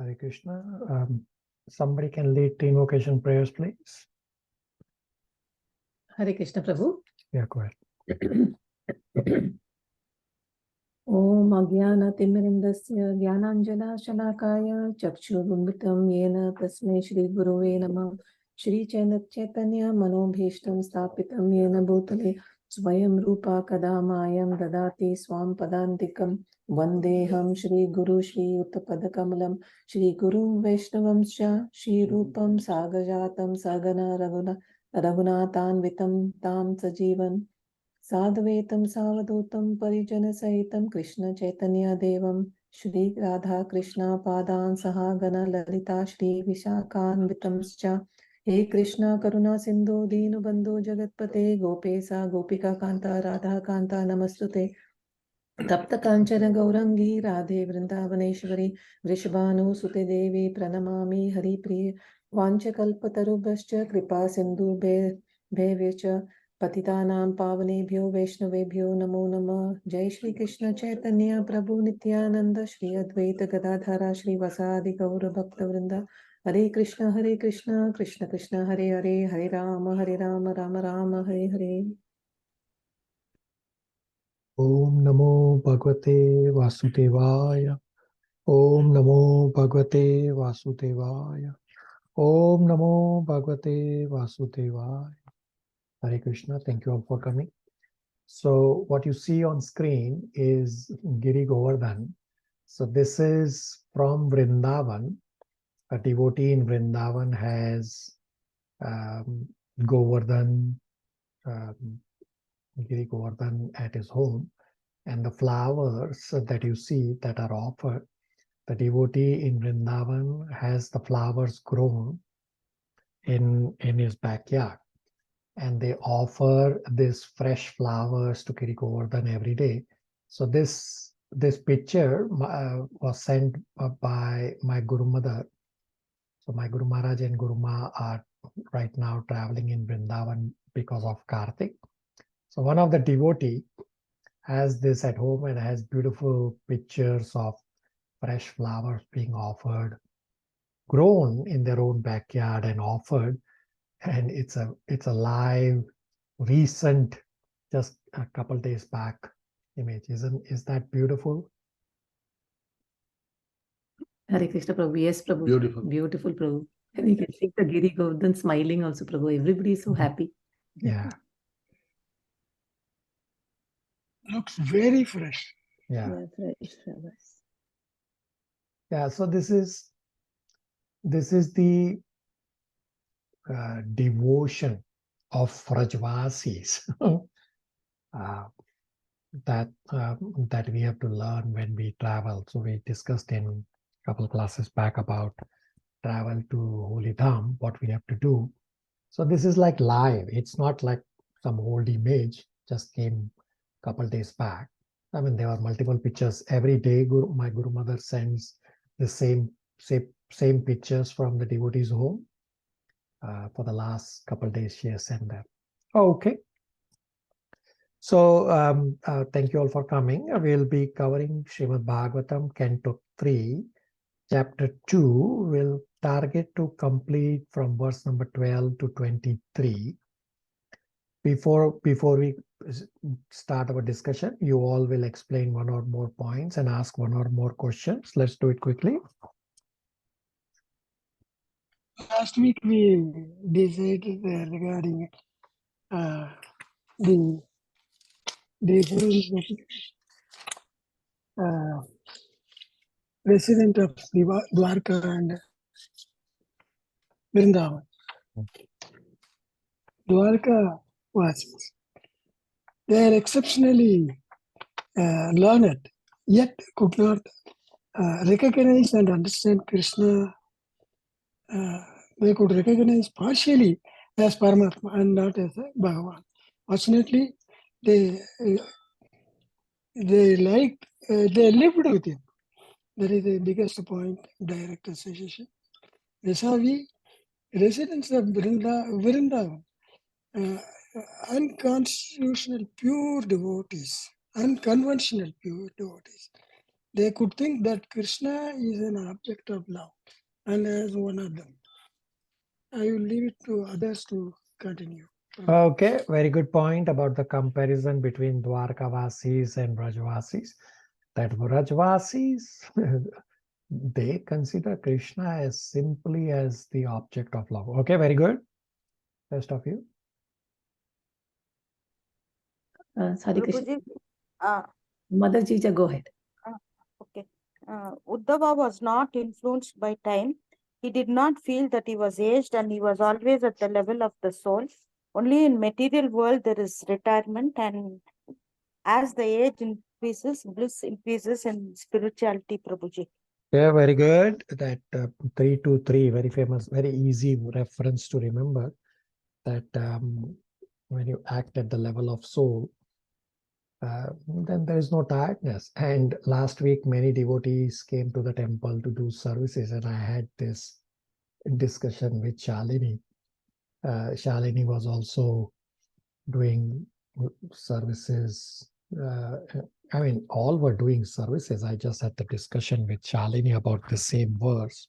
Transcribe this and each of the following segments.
Hare Krishna. Somebody can lead the invocation prayers, please. Hare Krishna, Prabhu. Yeah, go ahead. Om Ajnanatimmirindasya Jnananjana Shalakaya Chakshurunmitam Yena Tasmai Shri Gurave Namah Shri Chaitanya Manobhishtam Stapitam Yena Bhutale Swayam Rupa Kadamayam Dadati Swam Padantikam Vandeham Shri Guru Shri Uttapadakamalam Shri Guru Vaishnavamscha Shri Rupam Sagajatam Sagana Raghunathan Tam Sajivan Sadhvetam Savadutam Parijana Sahitam Krishna Chaitanya Devam Shri Radha Krishna Padan Sahagana Lalita Shri Vishakan Vitamscha He Krishna Karuna Sindhu Dinu Bandhu Jagatpate Gopesa Gopika Kanta Radha Kanta Namastute Tapta Kanchana Gaurangi Radhe Vrindavaneshwari Vrishabhanu Sute Devi Pranamami Hari Priya Vanchakalpatarubhascha Kripa Sindhu Bhevecha Patitanam Pavanebhyo Vaishnavebhyo Namo Namah Jai Shri Krishna Chaitanya Prabhu Nityananda Shri Advaita Gadadhara Shri Vasadi Gaura Bhakta Vrinda Hare Krishna Krishna Krishna Hare Hare Hare Rama Rama Rama Hare Hare. Om Namo Bhagavate Vasudevaya. Om Namo Bhagavate Vasudevaya. Om Namo Bhagavate Vasudevaya. Hare Krishna. Thank you all for coming. So what you see on screen is Giri Govardhan. So this is from Vrindavan. A devotee in Vrindavan has Govardhan, Giri Govardhan at his home. And the flowers that you see that are offered, the devotee in Vrindavan has the flowers grown in his backyard. And they offer these fresh flowers to Giri Govardhan every day. So this picture was sent by my Guru Mother. So my Guru Maharaj and Guru Ma are right now traveling in Vrindavan because of Kartik. So one of the devotee has this at home and has beautiful pictures of fresh flowers being offered, grown in their own backyard and offered. And it's a live, recent, just a couple days back image. Is that beautiful? Hare Krishna Prabhu. Yes, Prabhu. Beautiful. Beautiful, Prabhu. And you can see the Giri Govardhan smiling also, Prabhu. Everybody is so happy. Yeah. Looks very fresh. Yeah. Fresh flowers. Yeah. So this is the devotion of Vrajvasis that we have to learn when we travel. So we discussed in a couple classes back about travel to Holy Dham, what we have to do. So this is like live. It's not like some old image just came a couple days back. I mean, there are multiple pictures every day. My Guru Mother sends the same pictures from the devotee's home. For the last couple days, she has sent them. Okay. So thank you all for coming. We'll be covering Srimad Bhagavatam, Canto 3, Chapter 2. We'll target to complete from verse number 12 to 23. Before we start our discussion, you all will explain one or more points and ask one or more questions. Let's do it quickly. Last week we decided regarding the resident of Dwarka and Vrindavan. Dwarka they are exceptionally learned, yet could not recognize and understand Krishna. They could recognize partially as Paramatma and not as a Bhagavan. Fortunately, they lived with him. That is the biggest point, direct association. Vis-a-vis residents of Vrindavan, unconstitutional pure devotees, unconventional pure devotees. they could think that Krishna is an object of love and as one of them. I will leave it to others to continue. Okay, very good point about the comparison between Dwarkavasis and Vrajvasis. That Vrajvasis, they consider Krishna as simply as the object of love. Okay, very good. Rest of you. Hare Krishna. Prabhuji, Mother Jija, go ahead. okay. Uddhava was not influenced by time. He did not feel that he was aged, and he was always at the level of the soul. Only in material world there is retirement, and as the age increases, bliss increases in spirituality, Prabhuji. Yeah, very good. That 323, very famous, very easy reference to remember. That when you act at the level of soul, then there is no tiredness. And last week, many devotees came to the temple to do services, and I had this discussion with Shalini. Shalini was also doing services. I mean, all were doing services. I just had the discussion with Shalini about the same verse.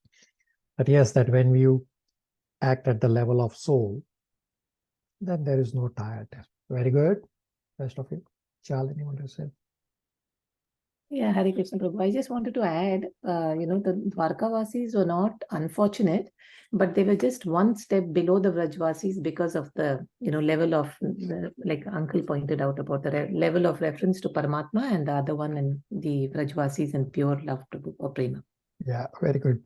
But yes, that when you act at the level of soul, then there is no tiredness. Very good. Rest of you. Shalini, what do you say? Yeah, Hare Krishna Prabhu. I just wanted to add, the Dwarkavasis were not unfortunate, but they were just one step below the Vrajvasis because of the, level of, like Uncle pointed out about the level of reference to Paramatma, and the other one in the Vrajvasis and pure love or prema. Yeah, very good.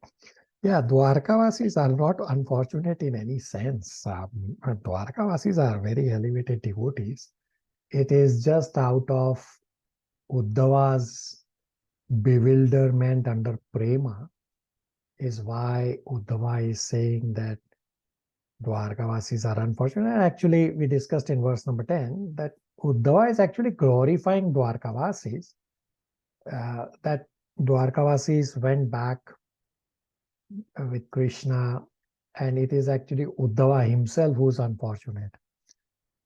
Yeah, Dwarkavasis are not unfortunate in any sense. Dwarkavasis are very elevated devotees. It is just out of Uddhava's bewilderment under prema is why Uddhava is saying that Dwarkavasis are unfortunate. Actually, we discussed in verse number 10 that Uddhava is actually glorifying Dwarkavasis, that Dwarkavasis went back with Krishna, and it is actually Uddhava himself who's unfortunate.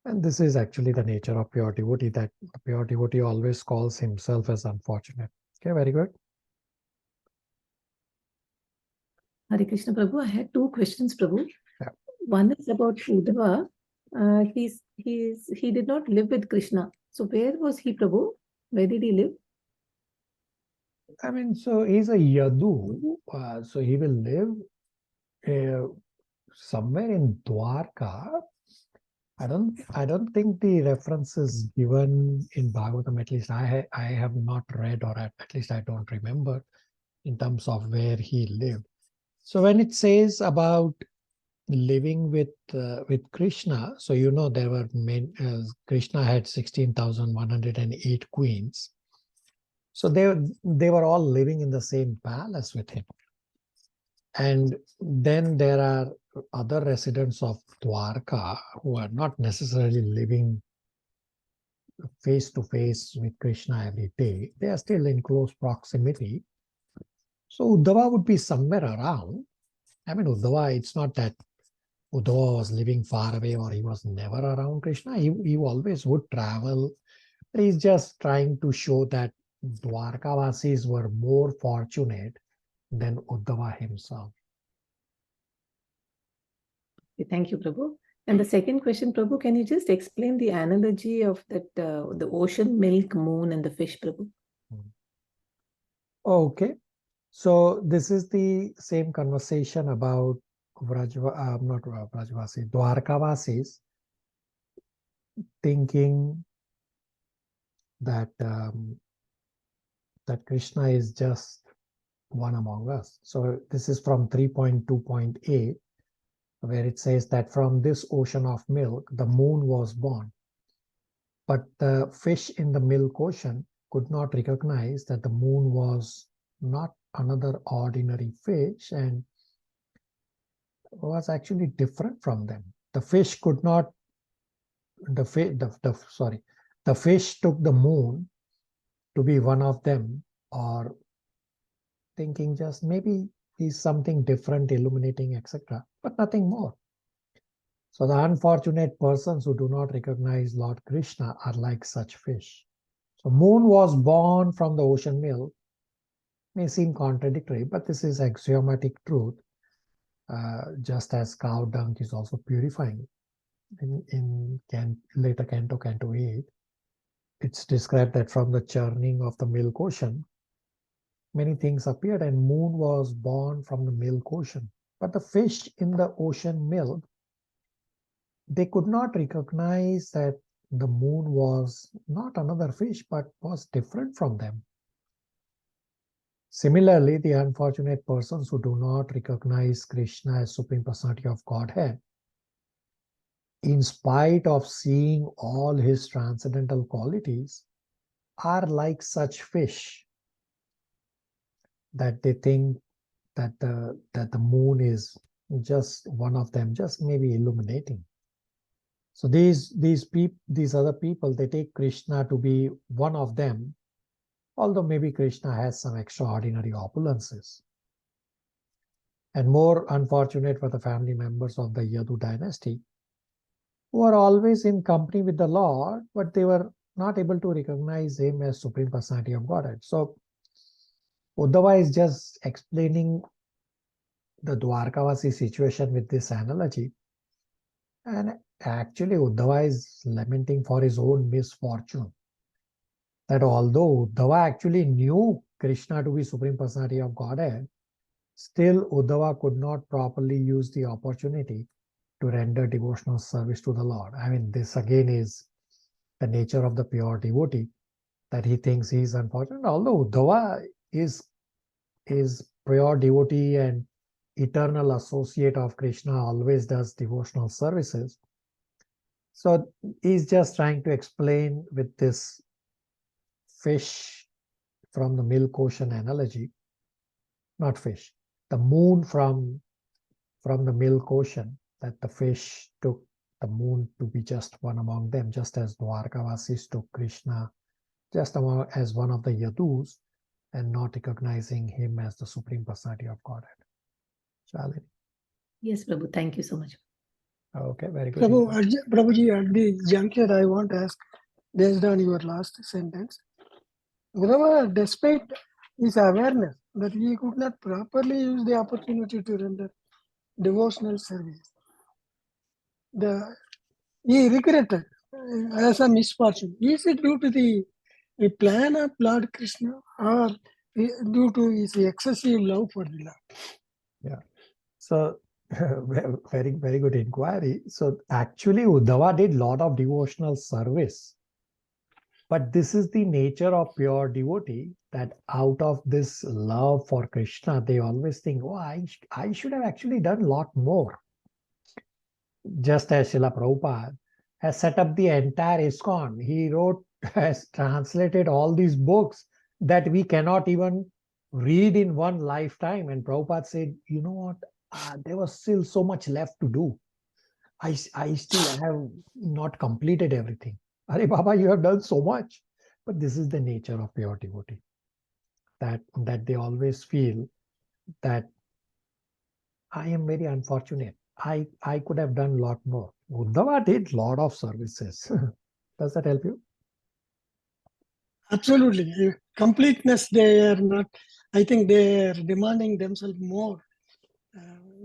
And this is actually the nature of pure devotee, that the pure devotee always calls himself as unfortunate. Okay, very good. Hare Krishna Prabhu, I had two questions, Prabhu. Yeah. One is about Uddhava. He did not live with Krishna. So where was he, Prabhu? Where did he live? I mean, so he's a Yadu, so he will live somewhere in Dwarka. I don't think the reference is given in Bhagavatam. At least I have not read, or at least I don't remember in terms of where he lived. So when it says about living with Krishna, so there were Krishna had 16,108 queens. So they were all living in the same palace with him. And then there are other residents of Dwarka who are not necessarily living face to face with Krishna every day. They are still in close proximity. So Uddhava would be somewhere around. I mean, Uddhava, it's not that Uddhava was living far away or he was never around Krishna. He always would travel. He's just trying to show that Dwarkavasis were more fortunate than Uddhava himself. Thank you, Prabhu. And the second question, Prabhu, can you just explain the analogy of that the ocean, milk, moon, and the fish, Prabhu? Okay. So this is the same conversation about Dwarkavasis thinking that that Krishna is just one among us. So this is from 3.2.8, where it says that from this ocean of milk, the moon was born. But the fish in the milk ocean could not recognize that the moon was not another ordinary fish and was actually different from them. The fish could not, the fish took the moon to be one of them, or thinking just maybe he's something different, illuminating, etc., but nothing more. So the unfortunate persons who do not recognize Lord Krishna are like such fish. So moon was born from the ocean milk, may seem contradictory, but this is axiomatic truth. Just as cow dung is also purifying. In later Canto 8, it's described that from the churning of the milk ocean, many things appeared, and moon was born from the milk ocean. But the fish in the ocean milk, they could not recognize that the moon was not another fish, but was different from them. Similarly, the unfortunate persons who do not recognize Krishna as Supreme Personality of Godhead, in spite of seeing all his transcendental qualities, are like such fish that they think that the moon is just one of them, just maybe illuminating. So these other people, they take Krishna to be one of them, although maybe Krishna has some extraordinary opulences. And more unfortunate for the family members of the Yadu dynasty, who are always in company with the Lord, but they were not able to recognize him as Supreme Personality of Godhead. So Uddhava is just explaining the Dwarkavasi situation with this analogy. And actually Uddhava is lamenting for his own misfortune. That although Uddhava actually knew Krishna to be Supreme Personality of Godhead, still Uddhava could not properly use the opportunity to render devotional service to the Lord. I mean, this again is the nature of the pure devotee, that he thinks he is unfortunate. Although Uddhava is pure devotee and eternal associate of Krishna, always does devotional services. So he's just trying to explain with this fish from the milk ocean analogy, not fish, the moon from the milk ocean, that the fish took the moon to be just one among them, just as Dwarkavasis took Krishna just as one of the Yadus, and not recognizing him as the Supreme Personality of Godhead. Shalini? Yes, Prabhu. Thank you so much. Okay, very good. Prabhuji, at the juncture, I want to ask, based on your last sentence, Uddhava, despite his awareness that he could not properly use the opportunity to render devotional service, he regretted as a misfortune. Is it due to the plan of Lord Krishna, or due to his excessive love for the Lord? Yeah. So very, very good inquiry. So actually Uddhava did a lot of devotional service. But this is the nature of pure devotee, that out of this love for Krishna, they always think, oh, I should have actually done a lot more. Just as Srila Prabhupada has set up the entire ISKCON. He has translated all these books that we cannot even read in one lifetime. And Prabhupada said, you know what, there was still so much left to do. I still have not completed everything. Are Baba, you have done so much. But this is the nature of pure devotee. That they always feel that I am very unfortunate. I could have done a lot more. Uddhava did a lot of services. Does that help you? Absolutely. Completeness, they are not, I think they are demanding themselves more.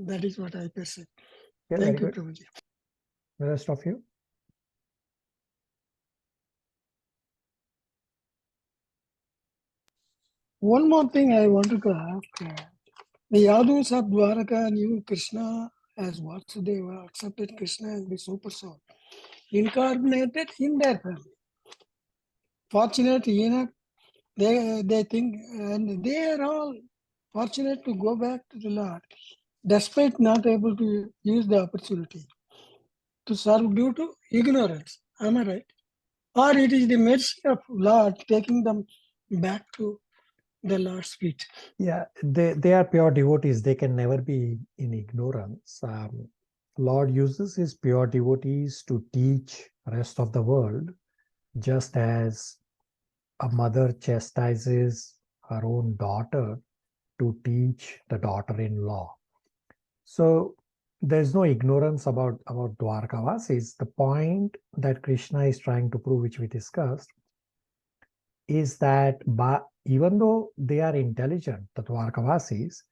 That is what I perceive. Yeah, Thank you, very good. Prabhuji. The rest of you? One more thing I wanted to ask. The Yadus of Dwaraka knew Krishna as Vasudeva, accepted Krishna as the super soul, incarnated in their family. Fortunate Enoch, they think, and they are all fortunate to go back to the Lord, despite not able to use the opportunity to serve due to ignorance. Am I right? Or it is the mercy of Lord taking them back to the Lord's feet. Yeah, they are pure devotees. They can never be in ignorance. Lord uses his pure devotees to teach rest of the world, just as a mother chastises her own daughter to teach the daughter-in-law. So there's no ignorance about Dwarkavasis. The point that Krishna is trying to prove, which we discussed, is that even though they are intelligent, the Dwarkavasis,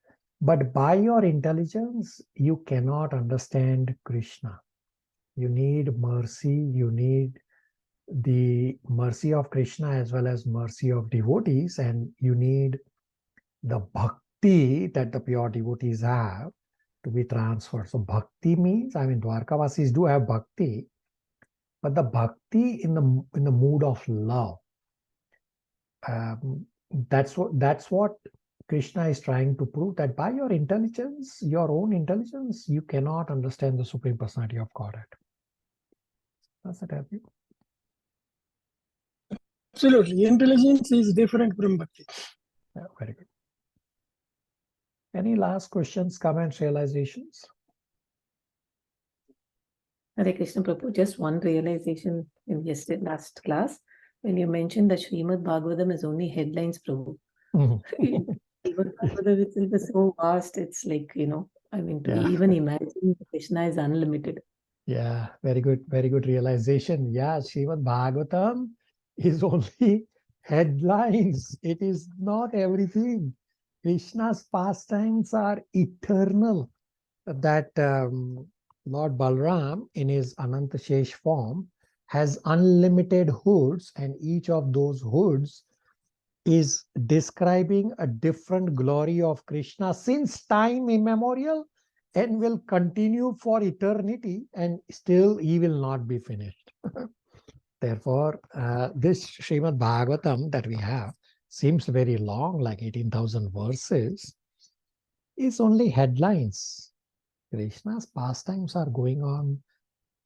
but by your intelligence, you cannot understand Krishna. You need mercy, you need the mercy of Krishna as well as mercy of devotees, and you need the bhakti that the pure devotees have to be transferred. So bhakti means, I mean, Dwarkavasis do have bhakti, but the bhakti in the mood of love. That's what Krishna is trying to prove, that by your intelligence, your own intelligence, you cannot understand the Supreme Personality of Godhead. Does that help you? Absolutely. Intelligence is different from bhakti. Yeah, very good. Any last questions, comments, realizations? Hare Krishna Prabhu, just one realization in last class, when you mentioned that Srimad Bhagavatam is only headlines, Prabhu. Srimad Bhagavatam itself is so vast, it's like, I mean, to even imagine Krishna is unlimited. Yeah, very good realization. Yeah, Srimad Bhagavatam is only headlines. It is not everything. Krishna's pastimes are eternal. That Lord Balram, in his Anantashesh form, has unlimited hoods, and each of those hoods is describing a different glory of Krishna since time immemorial, and will continue for eternity, and still he will not be finished. Therefore, this Srimad Bhagavatam that we have seems very long, like 18,000 verses, is only headlines. Krishna's pastimes are going on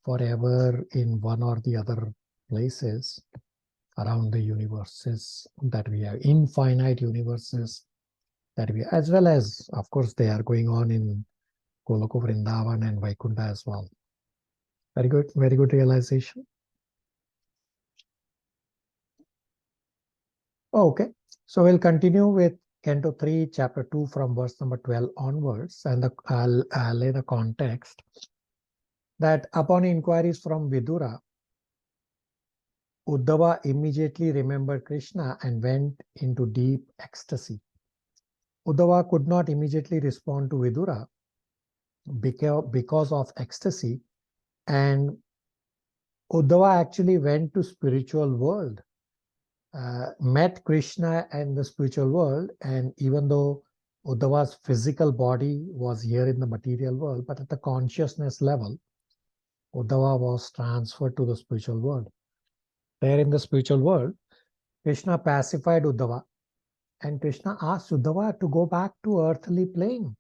forever in one or the other places around the universes that we have, infinite universes that we have, as well as, of course, they are going on in Goloka Vrindavan and Vaikuntha as well. Very good realization. Okay, so we'll continue with Canto 3, Chapter 2 from verse number 12 onwards, and I'll lay the context that upon inquiries from Vidura, Uddhava immediately remembered Krishna and went into deep ecstasy. Uddhava could not immediately respond to Vidura because of ecstasy, and Uddhava actually went to spiritual world, met Krishna in the spiritual world, and even though Uddhava's physical body was here in the material world, but at the consciousness level, Uddhava was transferred to the spiritual world. There in the spiritual world, Krishna pacified Uddhava, and Krishna asked Uddhava to go back to earthly plane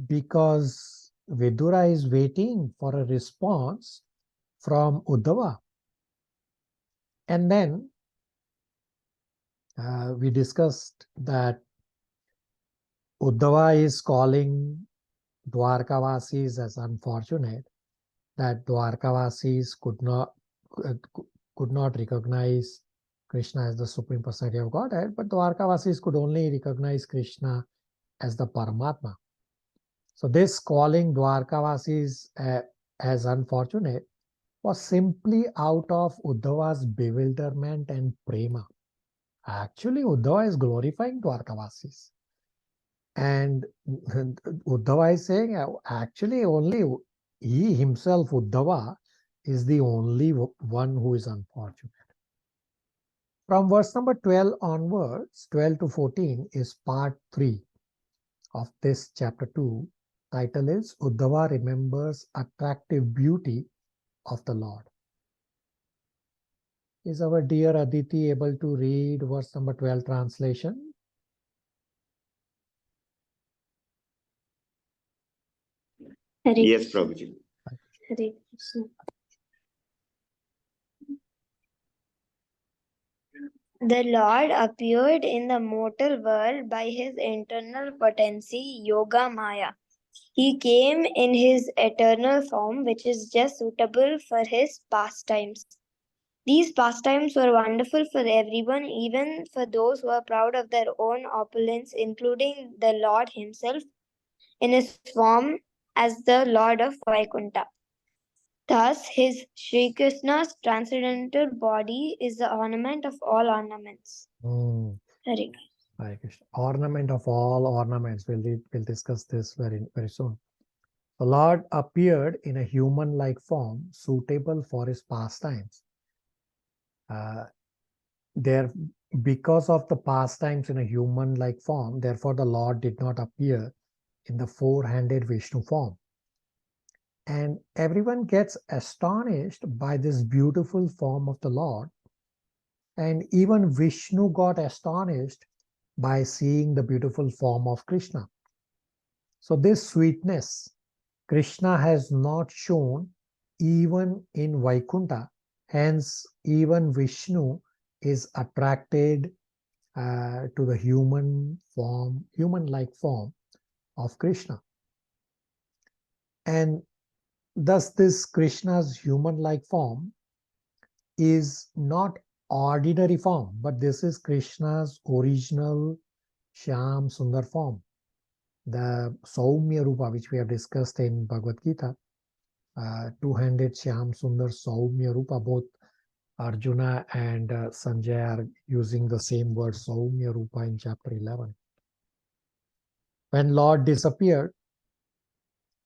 because Vidura is waiting for a response from Uddhava. And then we discussed that Uddhava is calling Dwarkavasis as unfortunate, that Dwarkavasis could not recognize Krishna as the Supreme Personality of Godhead, but Dwarkavasis could only recognize Krishna as the Paramatma. So this calling Dwarkavasis as unfortunate was simply out of Uddhava's bewilderment and prema. Actually, Uddhava is glorifying Dwarkavasis. And Uddhava is saying, actually, only he himself, Uddhava, is the only one who is unfortunate. From verse number 12 onwards, 12 to 14 is part 3 of this chapter 2. Title is Uddhava Remembers Attractive Beauty of the Lord. Is our dear Aditi able to read verse number 12 translation? Yes, Prabhuji. Hare Krishna. The Lord appeared in the mortal world by his internal potency, Yoga Maya. He came in his eternal form, which is just suitable for his pastimes. These pastimes were wonderful for everyone, even for those who are proud of their own opulence, including the Lord himself in his form as the Lord of Vaikuntha. Thus, his Sri Krishna's transcendental body is the ornament of all ornaments. Mm. Hare Hare Krishna. Ornament of all ornaments. We'll discuss this very soon. The Lord appeared in a human-like form suitable for his pastimes. Because of the pastimes in a human-like form, therefore the Lord did not appear in the four-handed Vishnu form. And everyone gets astonished by this beautiful form of the Lord. And even Vishnu got astonished by seeing the beautiful form of Krishna. So this sweetness, Krishna has not shown even in Vaikuntha. Hence, even Vishnu is attracted to the human-like form of Krishna. And thus this Krishna's human-like form is not ordinary form, but this is Krishna's original Shyam Sundar form. The Saumya Rupa, which we have discussed in Bhagavad Gita, two-handed Shyam Sundar Saumya Rupa, both Arjuna and Sanjay are using the same word Saumya Rupa in chapter 11. When Lord disappeared,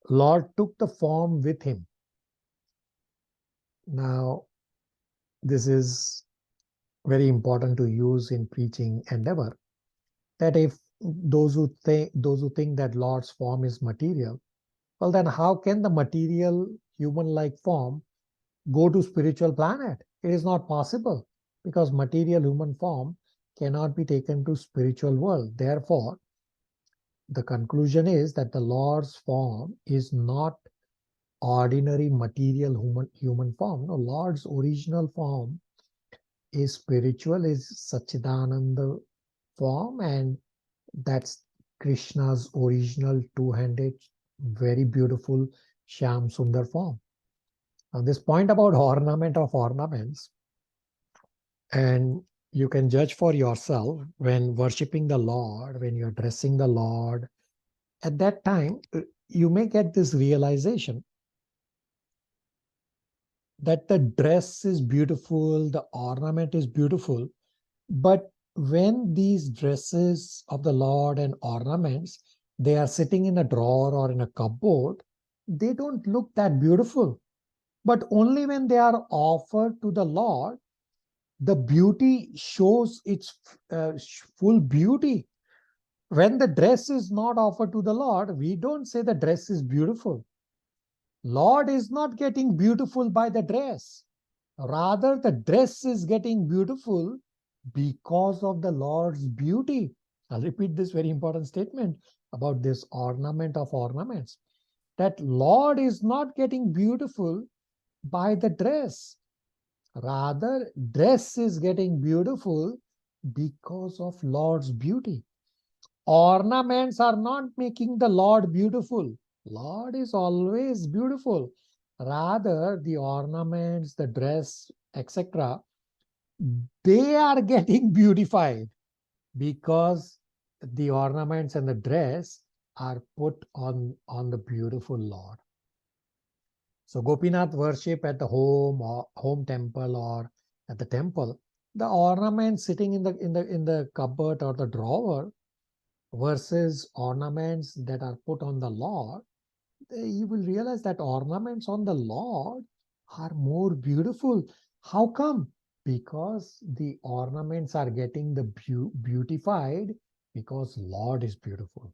Lord took the form with him. Now, this is very important to use in preaching endeavor, that if those who think that Lord's form is material, well then how can the material human-like form go to spiritual planet? It is not possible, because material human form cannot be taken to spiritual world. Therefore, the conclusion is that the Lord's form is not ordinary material human form. No, Lord's original form is spiritual, is Satchidananda form, and that's Krishna's original two-handed, very beautiful Shyam Sundar form. Now, this point about ornament of ornaments, and you can judge for yourself when worshipping the Lord, when you're dressing the Lord. At that time, you may get this realization that the dress is beautiful, the ornament is beautiful, but when these dresses of the Lord and ornaments, they are sitting in a drawer or in a cupboard, they don't look that beautiful. But only when they are offered to the Lord, the beauty shows its full beauty. When the dress is not offered to the Lord, we don't say the dress is beautiful. Lord is not getting beautiful by the dress. Rather, the dress is getting beautiful because of the Lord's beauty. I'll repeat this very important statement about this ornament of ornaments. That Lord is not getting beautiful by the dress. Rather, dress is getting beautiful because of Lord's beauty. Ornaments are not making the Lord beautiful. Lord is always beautiful. Rather, the ornaments, the dress, etc., they are getting beautified because the ornaments and the dress are put on the beautiful Lord. So Gopinath worship at the home or home temple or at the temple, the ornaments sitting in the cupboard or the drawer versus ornaments that are put on the Lord, you will realize that ornaments on the Lord are more beautiful. How come? Because the ornaments are getting the beautified because Lord is beautiful.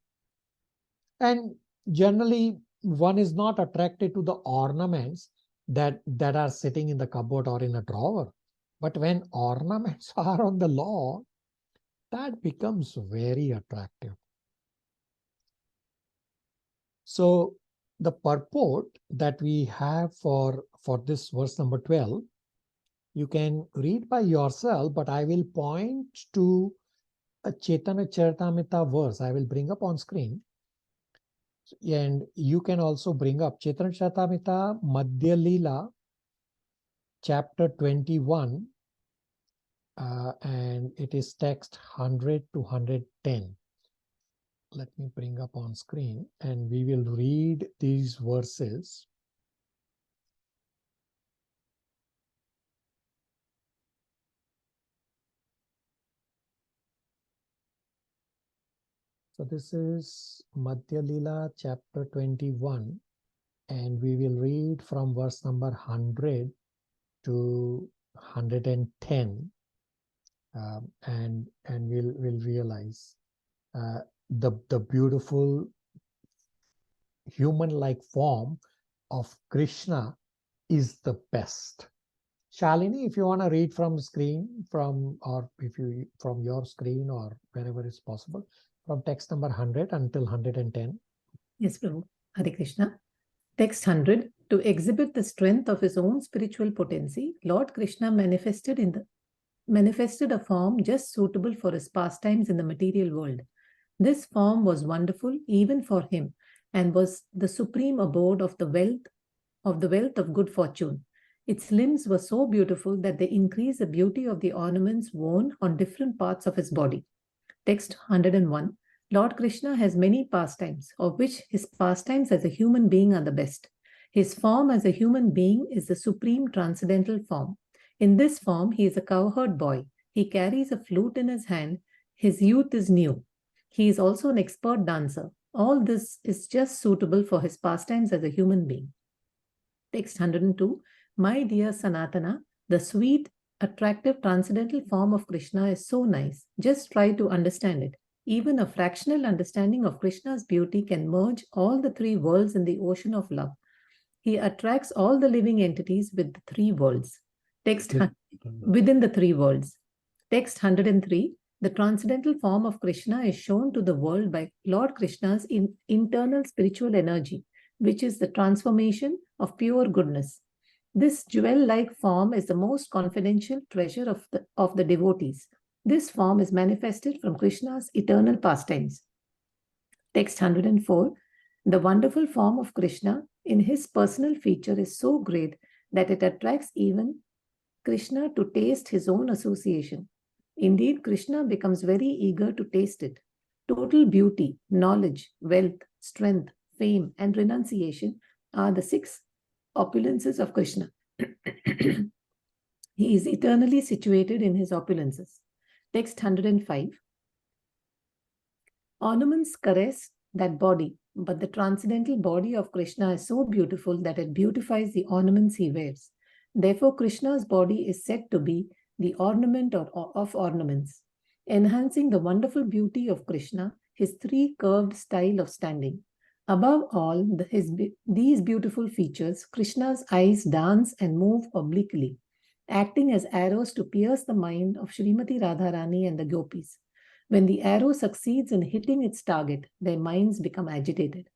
And generally, one is not attracted to the ornaments that are sitting in the cupboard or in a drawer. But when ornaments are on the Lord, that becomes very attractive. So the purport that we have for this verse number 12, you can read by yourself, but I will point to a Chaitanya Charitamrita verse I will bring up on screen. And you can also bring up Chaitanya Charitamrita Madhya Leela, chapter 21, and it is text 100 to 110. Let me bring up on screen and we will read these verses. So this is Madhya Lila chapter 21, and we will read from verse number 100 to 110, and we'll realize the beautiful human-like form of Krishna is the best. Shalini, if you want to read from screen, from your screen or wherever is possible, from text number 100 until 110. Yes, Prabhu. Hare Krishna. Text 100. To exhibit the strength of his own spiritual potency, Lord Krishna manifested a form just suitable for his pastimes in the material world. This form was wonderful even for him, and was the supreme abode of the wealth of good fortune. Its limbs were so beautiful that they increase the beauty of the ornaments worn on different parts of his body. Text 101. Lord Krishna has many pastimes, of which his pastimes as a human being are the best. His form as a human being is the supreme transcendental form. In this form, he is a cowherd boy. He carries a flute in his hand. His youth is new. He is also an expert dancer. All this is just suitable for his pastimes as a human being. Text 102. My dear Sanatana, the sweet, attractive, transcendental form of Krishna is so nice. Just try to understand it. Even a fractional understanding of Krishna's beauty can merge all the three worlds in the ocean of love. He attracts all the living entities with the three worlds. Within the three worlds. Text 103. The transcendental form of Krishna is shown to the world by Lord Krishna's internal spiritual energy, which is the transformation of pure goodness. This jewel-like form is the most confidential treasure of the devotees. This form is manifested from Krishna's eternal pastimes. Text 104. The wonderful form of Krishna in his personal feature is so great that it attracts even Krishna to taste his own association. Indeed, Krishna becomes very eager to taste it. Total beauty, knowledge, wealth, strength, fame, and renunciation are the 6 opulences of Krishna. He is eternally situated in his opulences. Text 105. Ornaments caress that body, but the transcendental body of Krishna is so beautiful that it beautifies the ornaments he wears. Therefore, Krishna's body is said to be the ornament of ornaments, enhancing the wonderful beauty of Krishna, his 3 curved style of standing. Above all these beautiful features, Krishna's eyes dance and move obliquely, acting as arrows to pierce the mind of Srimati Radharani and the gopis. When the arrow succeeds in hitting its target, their minds become agitated.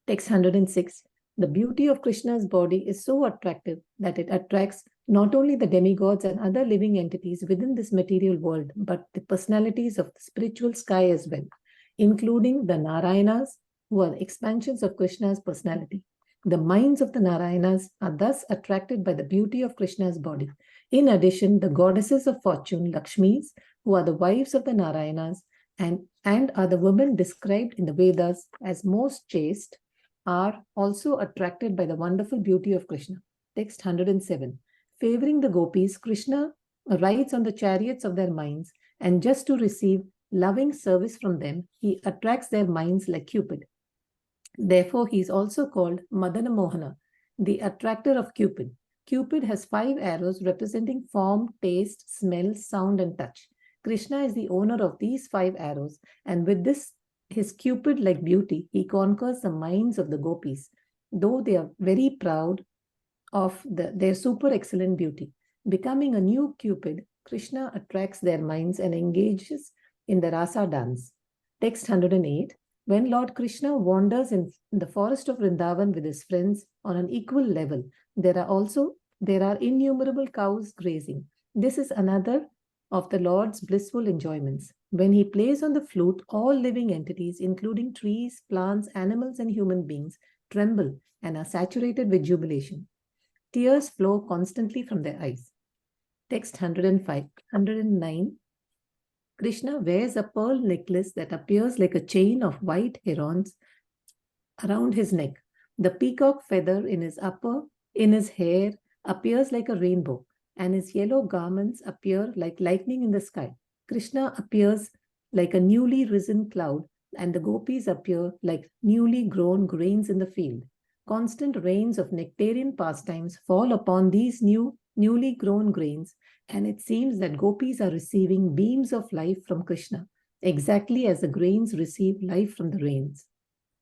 Text 106. The beauty of Krishna's body is so attractive that it attracts not only the demigods and other living entities within this material world, but the personalities of the spiritual sky as well, including the Narayanas, who are expansions of Krishna's personality. The minds of the Narayanas are thus attracted by the beauty of Krishna's body. In addition, the goddesses of fortune, Lakshmis, who are the wives of the Narayanas and are the women described in the Vedas as most chaste, are also attracted by the wonderful beauty of Krishna. Text 107. Favoring the gopis, Krishna rides on the chariots of their minds, and just to receive loving service from them, he attracts their minds like Cupid. Therefore, he is also called Madana Mohana, the attractor of Cupid. Cupid has 5 arrows representing form, taste, smell, sound, and touch. Krishna is the owner of these 5 arrows, and with this, his Cupid-like beauty, he conquers the minds of the gopis, though they are very proud of their super excellent beauty. Becoming a new Cupid, Krishna attracts their minds and engages in the rasa dance. Text 108. When Lord Krishna wanders in the forest of Vrindavan with his friends on an equal level, there are innumerable cows grazing. This is another of the Lord's blissful enjoyments. When he plays on the flute, all living entities, including trees, plants, animals, and human beings, tremble and are saturated with jubilation. Tears flow constantly from their eyes. Text 109. Krishna wears a pearl necklace that appears like a chain of white herons around his neck. The peacock feather in his hair appears like a rainbow, and his yellow garments appear like lightning in the sky. Krishna appears like a newly risen cloud and the gopis appear like newly grown grains in the field. Constant rains of nectarian pastimes fall upon these newly grown grains, and it seems that gopis are receiving beams of life from Krishna, exactly as the grains receive life from the rains.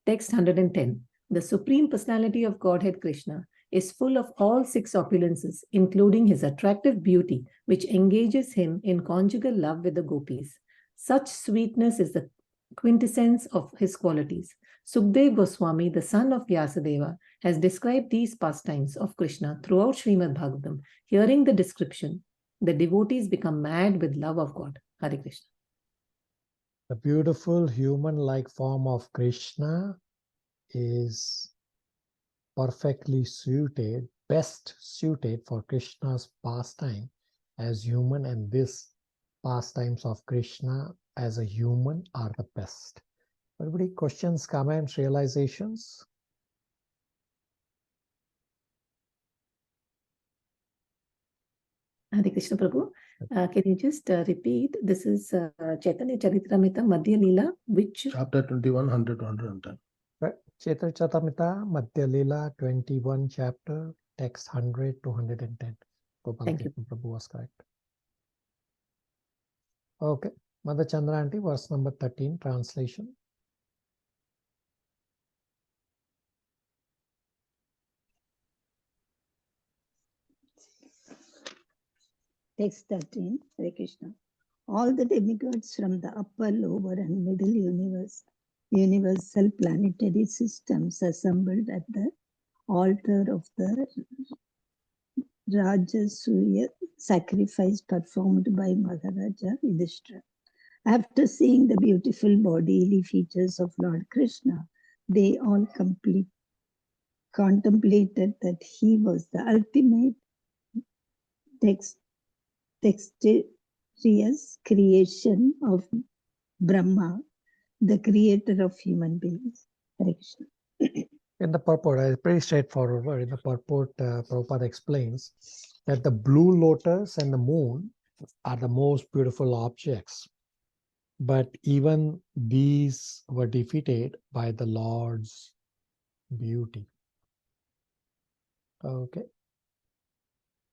Text 110. The Supreme Personality of Godhead Krishna is full of all six opulences, including his attractive beauty, which engages him in conjugal love with the gopis. Such sweetness is the quintessence of his qualities. Sukdev Goswami, the son of Vyasadeva, has described these pastimes of Krishna throughout Srimad Bhagavatam. Hearing the description, the devotees become mad with love of God. Hare Krishna. The beautiful human-like form of Krishna is perfectly suited, best suited for Krishna's pastime as human, and this pastimes of Krishna as a human are the best. Everybody, questions, comments, realizations? Hare Krishna Prabhu. Can you just repeat? This is Chaitanya Charitamrita Madhya Leela, which Chapter 21, 100 to 110. Right. Chaitanya Charitamrita Madhya Leela 21 chapter, text 100 to 110. Thank you. Prabhu was correct. Okay. Mother Chandra Aunty, verse number 13, translation. Text 13, Hare Krishna. All the demigods from the upper, lower, and middle universal planetary systems assembled at the altar of the Rajasuya sacrifice performed by Maharaja Yudhishthira. After seeing the beautiful bodily features of Lord Krishna, they all contemplated that he was the ultimate dexterous creation of Brahma, the creator of human beings. Hare Krishna. In the purport, it's pretty straightforward. In the purport, Prabhupada explains that the blue lotus and the moon are the most beautiful objects. But even these were defeated by the Lord's beauty. Okay.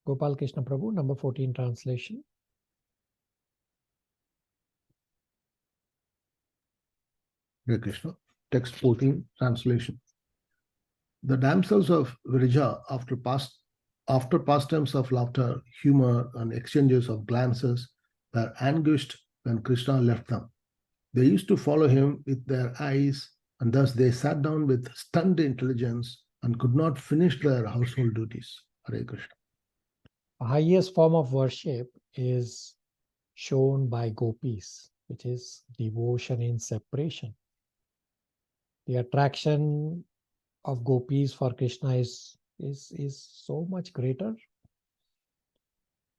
Gopal Krishna Prabhu, number 14 translation. Hare Krishna. Text 14, translation. The damsels of Virija, after pastimes of laughter, humor, and exchanges of glances, were anguished when Krishna left them. They used to follow him with their eyes, and thus they sat down with stunned intelligence and could not finish their household duties. Hare Krishna. The highest form of worship is shown by gopis, which is devotion in separation. The attraction of gopis for Krishna is so much greater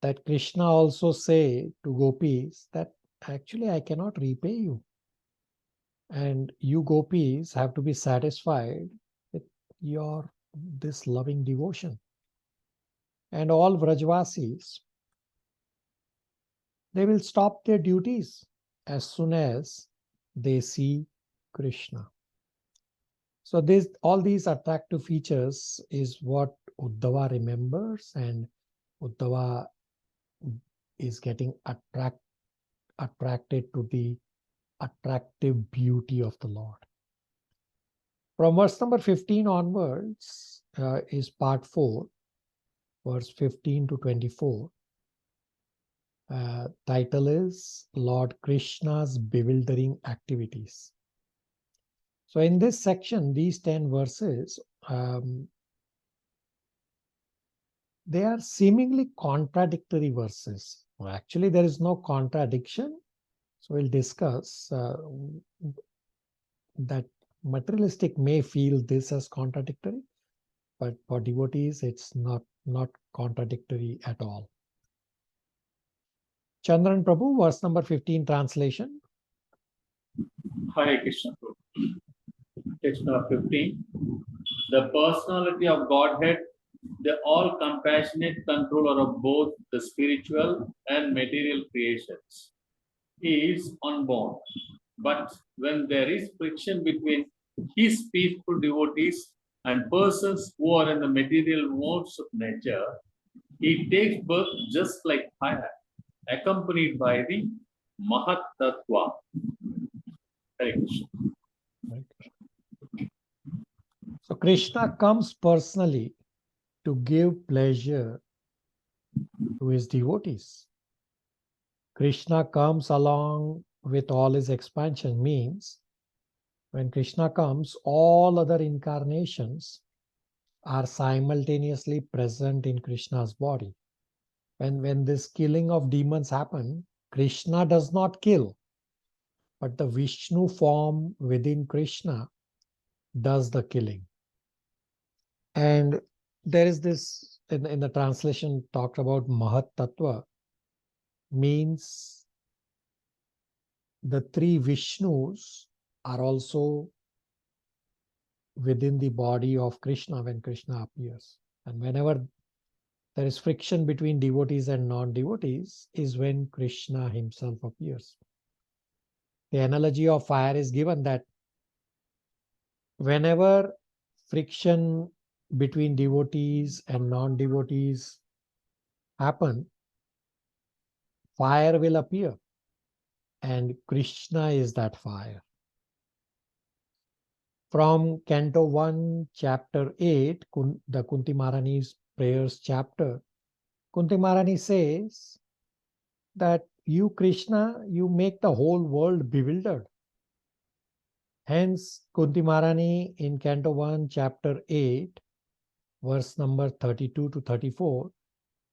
that Krishna also say to gopis that actually I cannot repay you, and you gopis have to be satisfied with this loving devotion. And all Vrajvasis, they will stop their duties as soon as they see Krishna. So all these attractive features is what Uddhava remembers, and Uddhava is getting attracted to the attractive beauty of the Lord. From verse number 15 onwards is part 4, verse 15 to 24. Title is Lord Krishna's Bewildering Activities. So in this section, these 10 verses, they are seemingly contradictory verses. Well, actually, there is no contradiction. So we'll discuss that materialistic may feel this as contradictory, but for devotees, it's not contradictory at all. Chandran Prabhu, verse number 15, translation. Hare Krishna Prabhu. Text number 15. The personality of Godhead, the all-compassionate controller of both the spiritual and material creations, he is unborn, But when there is friction between his peaceful devotees and persons who are in the material modes of nature, he takes birth just like fire, accompanied by the Mahat Tattva. Hare Krishna. Right. So Krishna comes personally to give pleasure to his devotees. Krishna comes along with all his expansion, means when Krishna comes, all other incarnations are simultaneously present in Krishna's body. When this killing of demons happen, Krishna does not kill, but the Vishnu form within Krishna does the killing. And there is this, in the translation, talked about Mahat Tattva, means the three Vishnus are also within the body of Krishna when Krishna appears. And whenever there is friction between devotees and non-devotees is when Krishna himself appears. The analogy of fire is given that whenever friction between devotees and non-devotees happen, fire will appear, and Krishna is that fire. From Canto 1, Chapter 8, the Kunti Maharani's prayers chapter, Kunti Maharani says that you, Krishna, you make the whole world bewildered. Hence, Kunti Maharani in Canto 1, Chapter 8, verse number 32 to 34,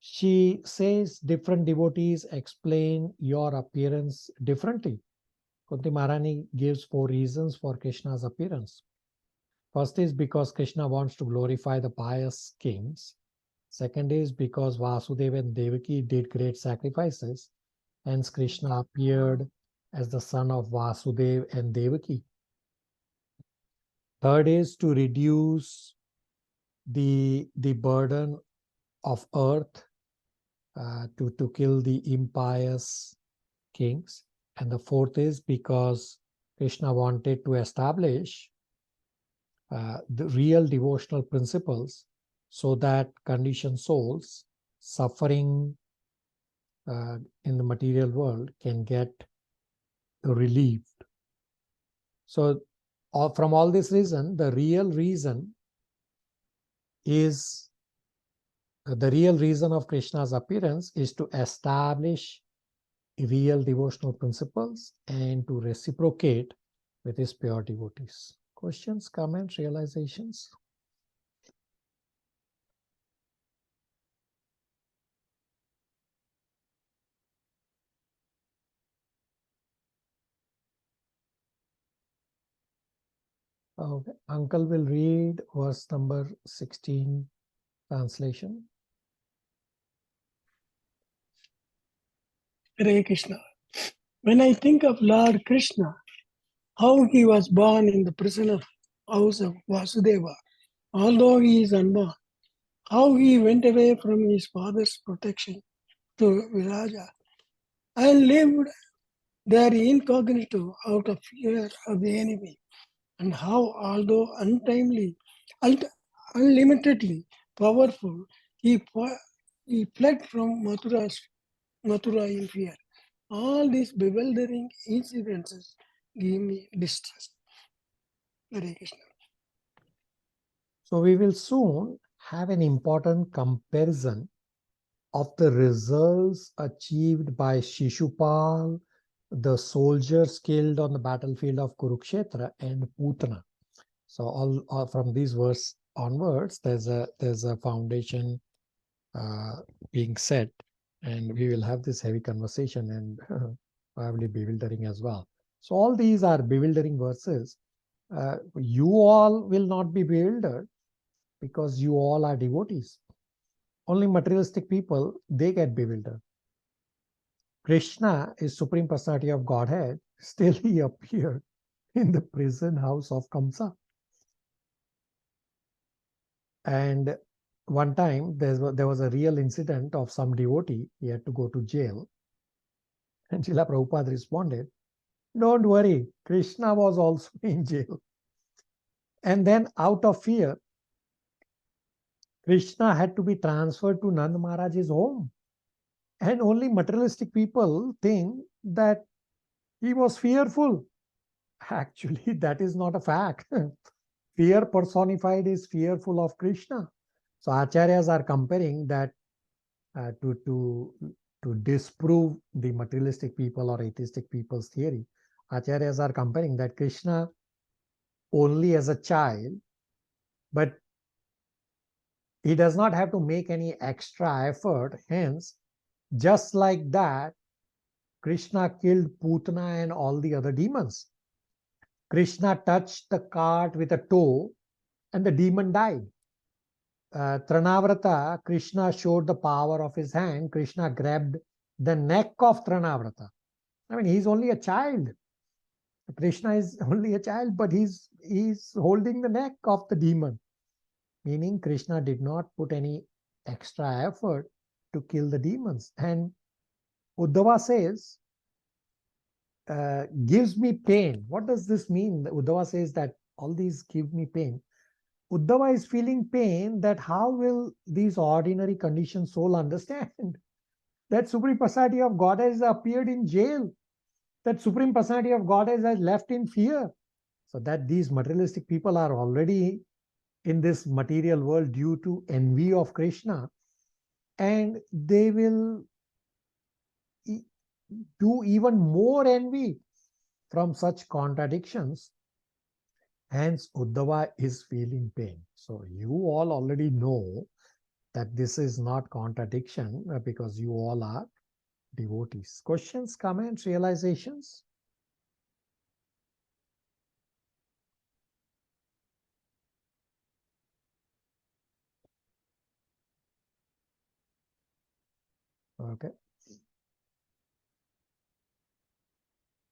she says different devotees explain your appearance differently. Kunti Maharani gives 4 reasons for Krishna's appearance. First is because Krishna wants to glorify the pious kings. Second is because Vasudeva and Devaki did great sacrifices. Hence, Krishna appeared as the son of Vasudeva and Devaki. Third is to reduce the burden of earth, to kill the impious kings. And the fourth is because Krishna wanted to establish the real devotional principles so that conditioned souls suffering in the material world can get relieved. So from all this reason, the real reason of Krishna's appearance is to establish real devotional principles and to reciprocate with his pure devotees. Questions, comments, realizations? Okay. Uncle will read verse number 16 translation. Hare Krishna. When I think of Lord Krishna, how he was born in the prison of house of Vasudeva, although he is unborn, how he went away from his father's protection to Viraja and lived there incognito out of fear of the enemy, and how, although unlimitedly powerful, he fled from Mathura in fear. All these bewildering incidences give me distress. Hare Krishna. So we will soon have an important comparison of the results achieved by Sisupala, the soldiers killed on the battlefield of Kurukshetra, and Putana. So all from these verse onwards, there's a foundation being set, and we will have this heavy conversation and probably bewildering as well. So all these are bewildering verses. You all will not be bewildered because you all are devotees. Only materialistic people, they get bewildered. Krishna is Supreme Personality of Godhead. Still he appeared in the prison house of Kamsa. And one time there was a real incident of some devotee. He had to go to jail. And Srila Prabhupada responded Don't worry, Krishna was also in jail. And then out of fear, Krishna had to be transferred to Nand Maharaj's home. And only materialistic people think that he was fearful. Actually, that is not a fact. Fear personified is fearful of Krishna. So acharyas are comparing that to disprove the materialistic people or atheistic people's theory. Acharyas are comparing that Krishna only as a child, but he does not have to make any extra effort. Hence, just like that, Krishna killed Putana and all the other demons. Krishna touched the cart with a toe and the demon died. Tranavrata, Krishna showed the power of his hand. Krishna grabbed the neck of Tranavrata. I mean, he's only a child. Krishna is only a child, but he's holding the neck of the demon. Meaning Krishna did not put any extra effort to kill the demons. And Uddhava says, gives me pain. What does this mean? Uddhava says that all these give me pain. Uddhava is feeling pain that how will these ordinary conditioned soul understand that Supreme Personality of God has appeared in jail, that Supreme Personality of God has left in fear. So that these materialistic people are already in this material world due to envy of Krishna, and they will do even more envy from such contradictions. Hence, Uddhava is feeling pain. So you all already know that this is not contradiction because you all are devotees. Questions, comments, realizations? Okay.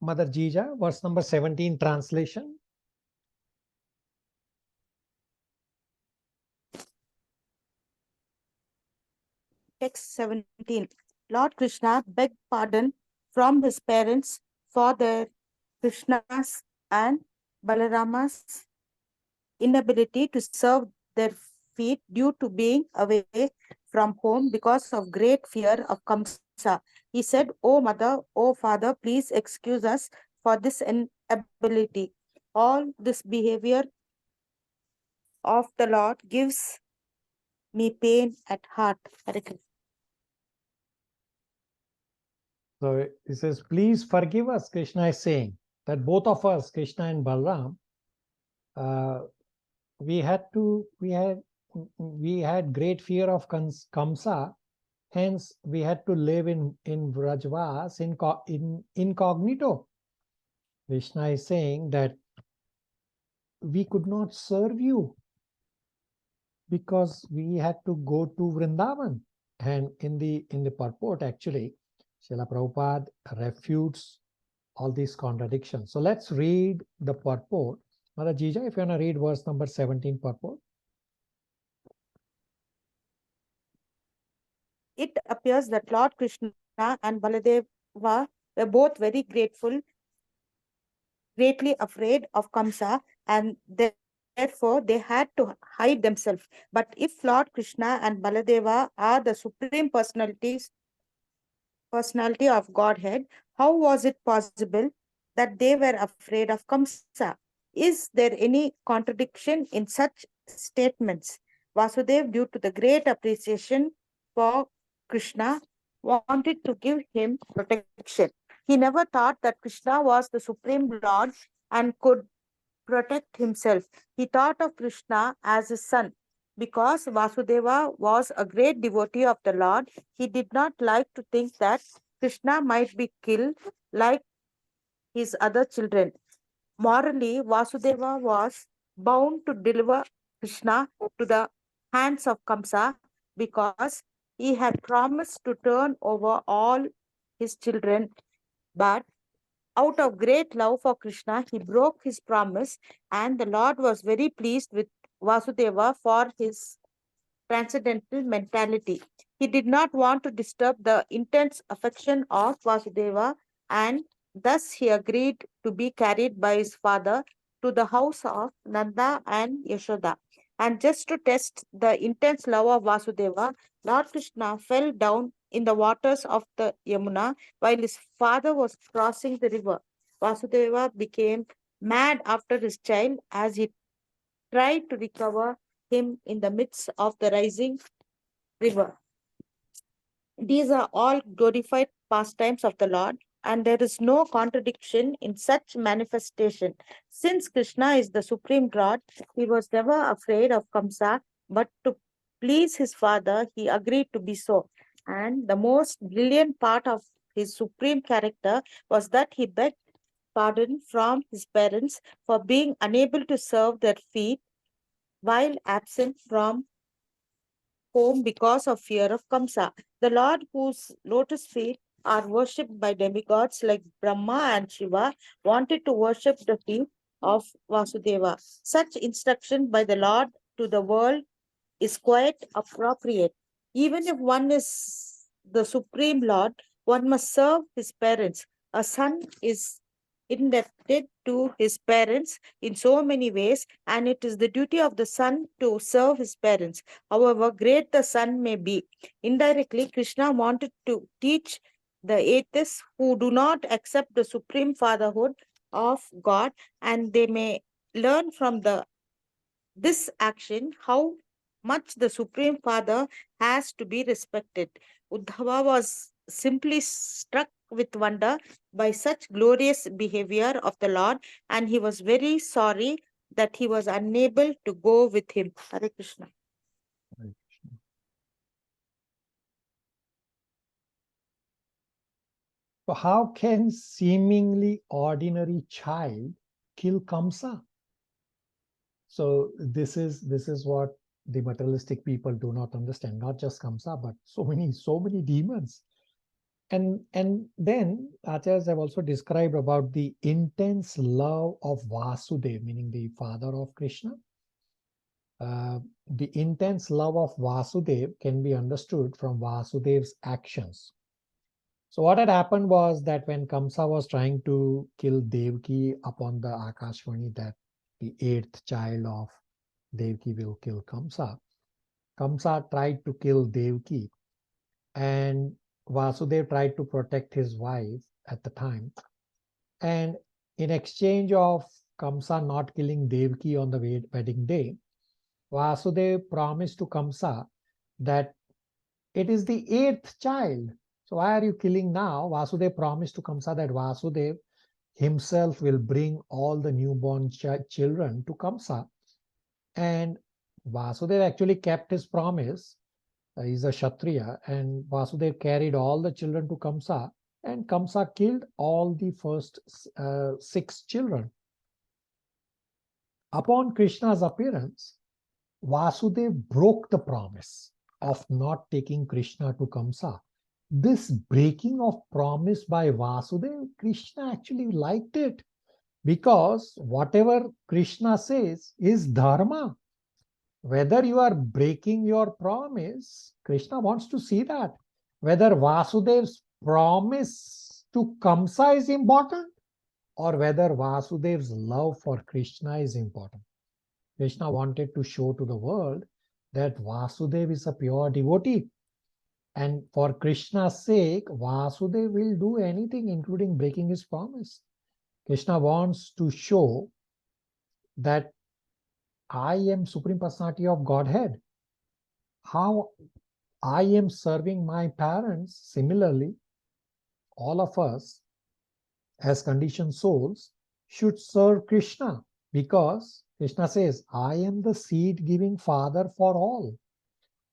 Mother Jija, verse number 17, translation. Text 17. Lord Krishna begged pardon from his parents for their Krishna's and Balarama's inability to serve their feet due to being away from home because of great fear of Kamsa. He said, "O mother, O father, please excuse us for this inability. All this behavior of the Lord gives me pain at heart." So he says, please forgive us, Krishna is saying that both of us, Krishna and Balram, we had great fear of Kamsa, hence we had to live in Vrajvas in incognito. Krishna is saying that we could not serve you because we had to go to Vrindavan. And in the purport, actually, Srila Prabhupada refutes all these contradictions. So let's read the purport. Mother Jija, if you want to read verse number 17 purport. It appears that Lord Krishna and Baladeva were both very greatly afraid of Kamsa, and therefore they had to hide themselves. But if Lord Krishna and Baladeva are the supreme personality of Godhead, how was it possible that they were afraid of Kamsa? Is there any contradiction in such statements? Vasudev, due to the great appreciation for Krishna, wanted to give him protection. He never thought that Krishna was the Supreme Lord and could protect himself. He thought of Krishna as his son. Because Vasudeva was a great devotee of the Lord, he did not like to think that Krishna might be killed like his other children. Morally, Vasudeva was bound to deliver Krishna to the hands of Kamsa because he had promised to turn over all his children. But out of great love for Krishna, he broke his promise, and the Lord was very pleased with Vasudeva for his transcendental mentality. He did not want to disturb the intense affection of Vasudeva, and Thus he agreed to be carried by his father to the house of Nanda and Yashoda. And just to test the intense love of Vasudeva, Lord Krishna fell down in the waters of the Yamuna while his father was crossing the river. Vasudeva became mad after his child as he tried to recover him in the midst of the rising river. These are all glorified pastimes of the Lord, and there is no contradiction in such manifestation. Since Krishna is the supreme Lord, he was never afraid of Kamsa, but to please his father, he agreed to be so. And the most brilliant part of his supreme character was that he begged pardon from his parents for being unable to serve their feet while absent from home because of fear of Kamsa. The Lord, whose lotus feet are worshipped by demigods like Brahma and Shiva, wanted to worship the feet of Vasudeva. Such instruction by the Lord to the world is quite appropriate. Even if one is the Supreme Lord, one must serve his parents. A son is indebted to his parents in so many ways, and it is the duty of the son to serve his parents, however great the son may be. Indirectly, Krishna wanted to teach the atheists who do not accept the supreme fatherhood of God, and they may learn from this action how much the Supreme Father has to be respected. Uddhava was simply struck with wonder by such glorious behavior of the Lord, and he was very sorry that he was unable to go with him. Hare Krishna. Hare Krishna. So how can seemingly ordinary child kill Kamsa? So this is what the materialistic people do not understand. Not just Kamsa, but so many demons. And then Acharyas have also described about the intense love of Vasudeva, meaning the father of Krishna. The intense love of Vasudeva can be understood from Vasudeva's actions. So what had happened was that when Kamsa was trying to kill Devaki upon the Akashvani, that the 8th child of Devaki will kill Kamsa, Kamsa tried to kill Devaki, and Vasudeva tried to protect his wife at the time. And in exchange of Kamsa not killing Devaki on the wedding day, Vasudeva promised to Kamsa that it is the 8th child. So why are you killing now? Vasudeva promised to Kamsa that Vasudeva himself will bring all the newborn children to Kamsa. And Vasudeva actually kept his promise. He's a Kshatriya, and Vasudeva carried all the children to Kamsa, and Kamsa killed all the first 6 children. Upon Krishna's appearance, Vasudeva broke the promise of not taking Krishna to Kamsa. This breaking of promise by Vasudeva, Krishna actually liked it, because whatever Krishna says is dharma. Whether you are breaking your promise, Krishna wants to see that. Whether Vasudeva's promise to Kamsa is important, or whether Vasudeva's love for Krishna is important. Krishna wanted to show to the world that Vasudeva is a pure devotee. And for Krishna's sake, Vasudeva will do anything, including breaking his promise. Krishna wants to show that I am Supreme Personality of Godhead. How I am serving my parents, similarly, all of us as conditioned souls should serve Krishna, because Krishna says, I am the seed-giving father for all.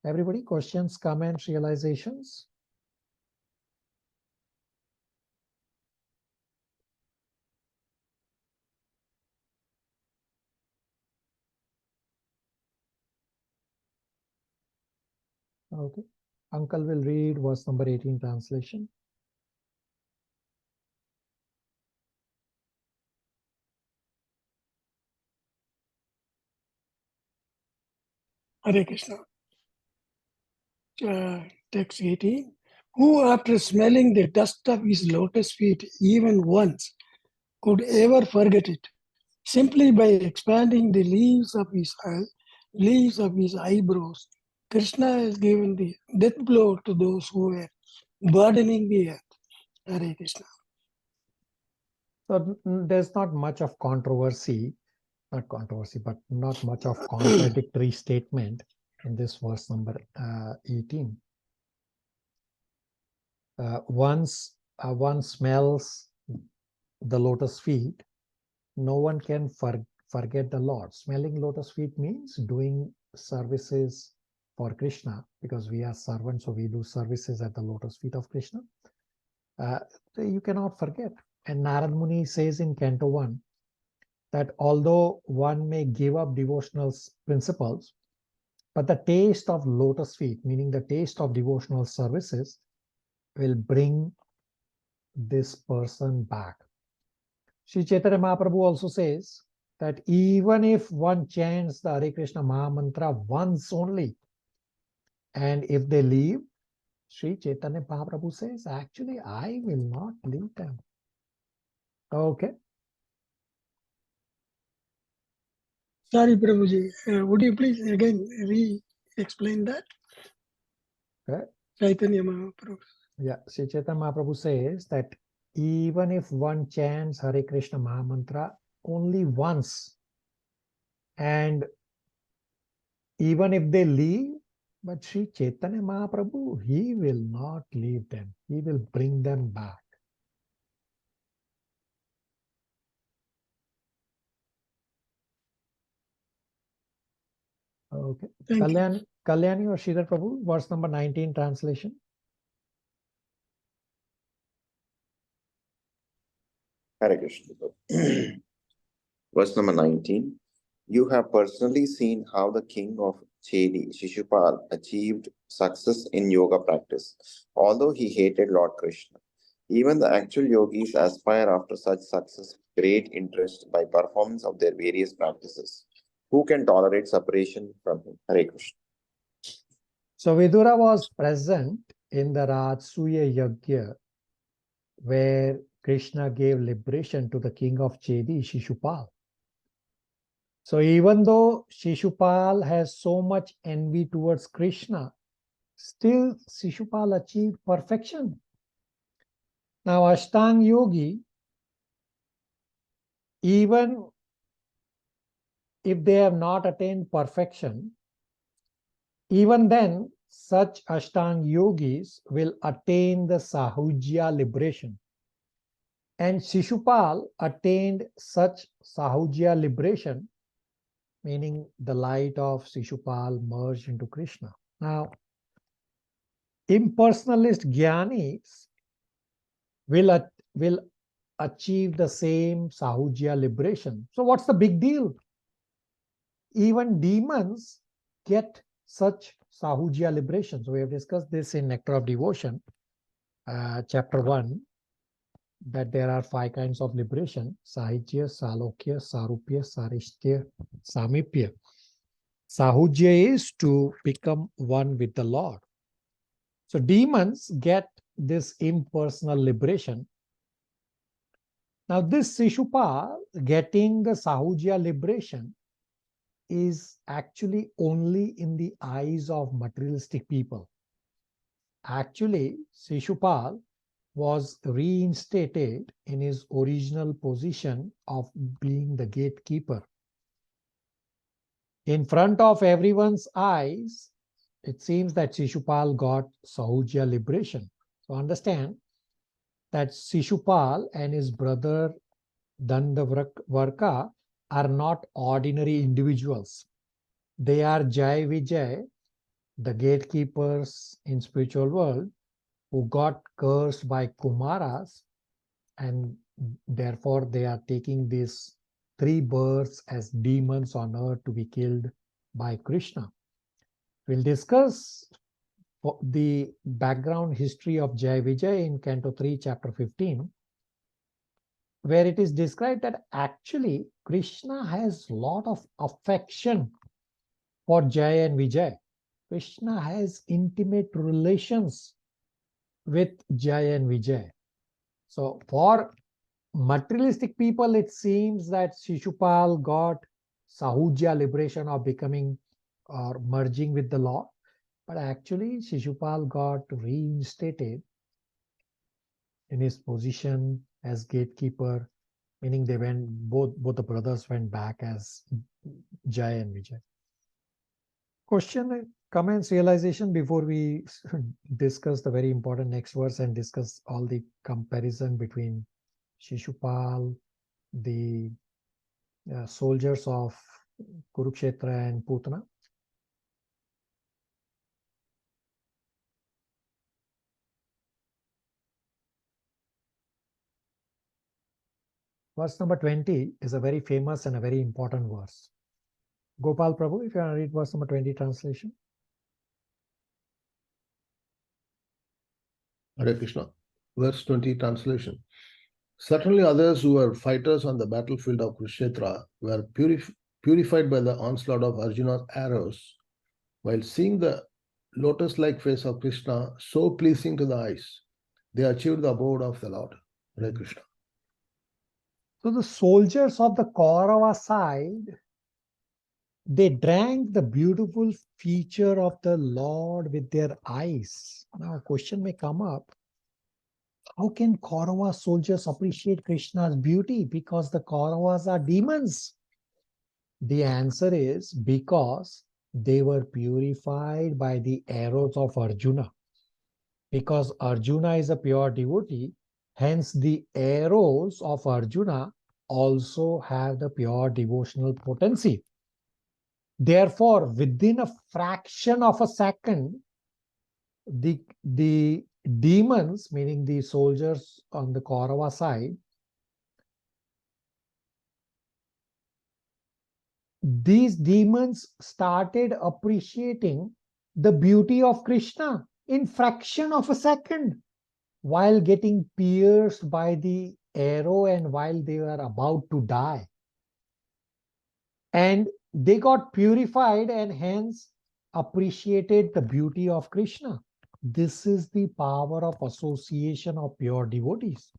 Everybody, questions, comments, realizations? Okay. Uncle will read verse number 18 translation. Hare Krishna. Text 18. who after smelling the dust of his lotus feet even once could ever forget it? Simply by expanding the leaves of his eyebrows, Krishna has given the death blow to those who were burdening the earth. Hare Krishna. So there's not much of controversy, but not much of contradictory statement in this verse number 18. Once one smells the lotus feet, no one can forget the Lord. Smelling lotus feet means doing services for Krishna, because we are servants, so we do services at the lotus feet of Krishna. You cannot forget. And Narad Muni says in Canto 1 that although one may give up devotional principles, but the taste of lotus feet, meaning the taste of devotional services, will bring this person back. Sri Chaitanya Mahaprabhu also says that even if one chants the Hare Krishna Maha Mantra once only, and if they leave, Sri Chaitanya Mahaprabhu says, actually, I will not leave them. Okay. Sorry, Prabhuji. Would you please again re-explain that? Okay. Chaitanya Mahaprabhu. Yeah, Sri Chaitanya Mahaprabhu says that even if one chants Hare Krishna Maha Mantra only once, and even if they leave, but Sri Chaitanya Mahaprabhu, he will not leave them. He will bring them back. Okay. Kalyani or Sridhar Prabhu, verse number 19 translation. Hare Krishna. Verse number 19. You have personally seen how the king of Ch2, Sisupala, achieved success in yoga practice, although he hated Lord Krishna. Even the actual yogis aspire after such success with great interest by performance of their various practices. Who can tolerate separation from him? Hare Krishna. So Vidura was present in the Rajsuya Yajna, where Krishna gave liberation to the king of Ch2, Sisupala. So even though Sisupala has so much envy towards Krishna, still Sisupala achieved perfection. Now Ashtanga Yogi, even if they have not attained perfection, even then such Ashtanga Yogis will attain the Sahujya liberation. And Sisupala attained such Sahujya liberation, meaning the light of Sisupala merged into Krishna. Now, impersonalist Jnanis will achieve the same Sahujya liberation. So what's the big deal? Even demons get such Sahujya liberation. So we have discussed this in Nectar of Devotion, chapter 1, that there are 5 kinds of liberation: Sahijya, Salokya, Sarupya, Sarishthya, Samipya. Sahujya is to become one with the Lord. So demons get this impersonal liberation. Now this Sisupala getting the Sahujya liberation is actually only in the eyes of materialistic people. Actually, Sisupala was reinstated in his original position of being the gatekeeper. In front of everyone's eyes, it seems that Sisupala got Sahujya liberation. So understand that Sisupala and his brother Dandavarka are not ordinary individuals. They are Jai Vijay, the gatekeepers in spiritual world, who got cursed by Kumaras, and therefore they are taking these 3 births as demons on earth to be killed by Krishna. We'll discuss the background history of Jai Vijay in Canto 3, chapter 15, where it is described that actually Krishna has a lot of affection for Jai and Vijay. Krishna has intimate relations with Jai and Vijay. So for materialistic people, it seems that Sisupal got Sahuja, liberation of becoming or merging with the Lord. But actually, Sisupal got reinstated in his position as gatekeeper, meaning they went, both the brothers went back as Jai and Vijay. Question, comments, realization before we discuss the very important next verse and discuss all the comparison between Sisupal, the soldiers of Kurukshetra and Putana. Verse number 20 is a very famous and a very important verse. Gopal Prabhu, if you want to read verse number 20 translation. Hare Krishna. Verse 20 translation. Certainly others who were fighters on the battlefield of Kurukshetra were purified by the onslaught of Arjuna's arrows, while seeing the lotus-like face of Krishna so pleasing to the eyes, they achieved the abode of the Lord. Hare Krishna. So the soldiers of the Kaurava side, they drank the beautiful feature of the Lord with their eyes. Now a question may come up. How can Kaurava soldiers appreciate Krishna's beauty? Because the Kauravas are demons. The answer is because they were purified by the arrows of Arjuna. Because Arjuna is a pure devotee, hence the arrows of Arjuna also have the pure devotional potency. Therefore, within a fraction of a second, the demons, meaning the soldiers on the Kaurava side, these demons started appreciating the beauty of Krishna in fraction of a second while getting pierced by the arrow and while they were about to die. And they got purified and hence appreciated the beauty of Krishna. This is the power of association of pure devotees.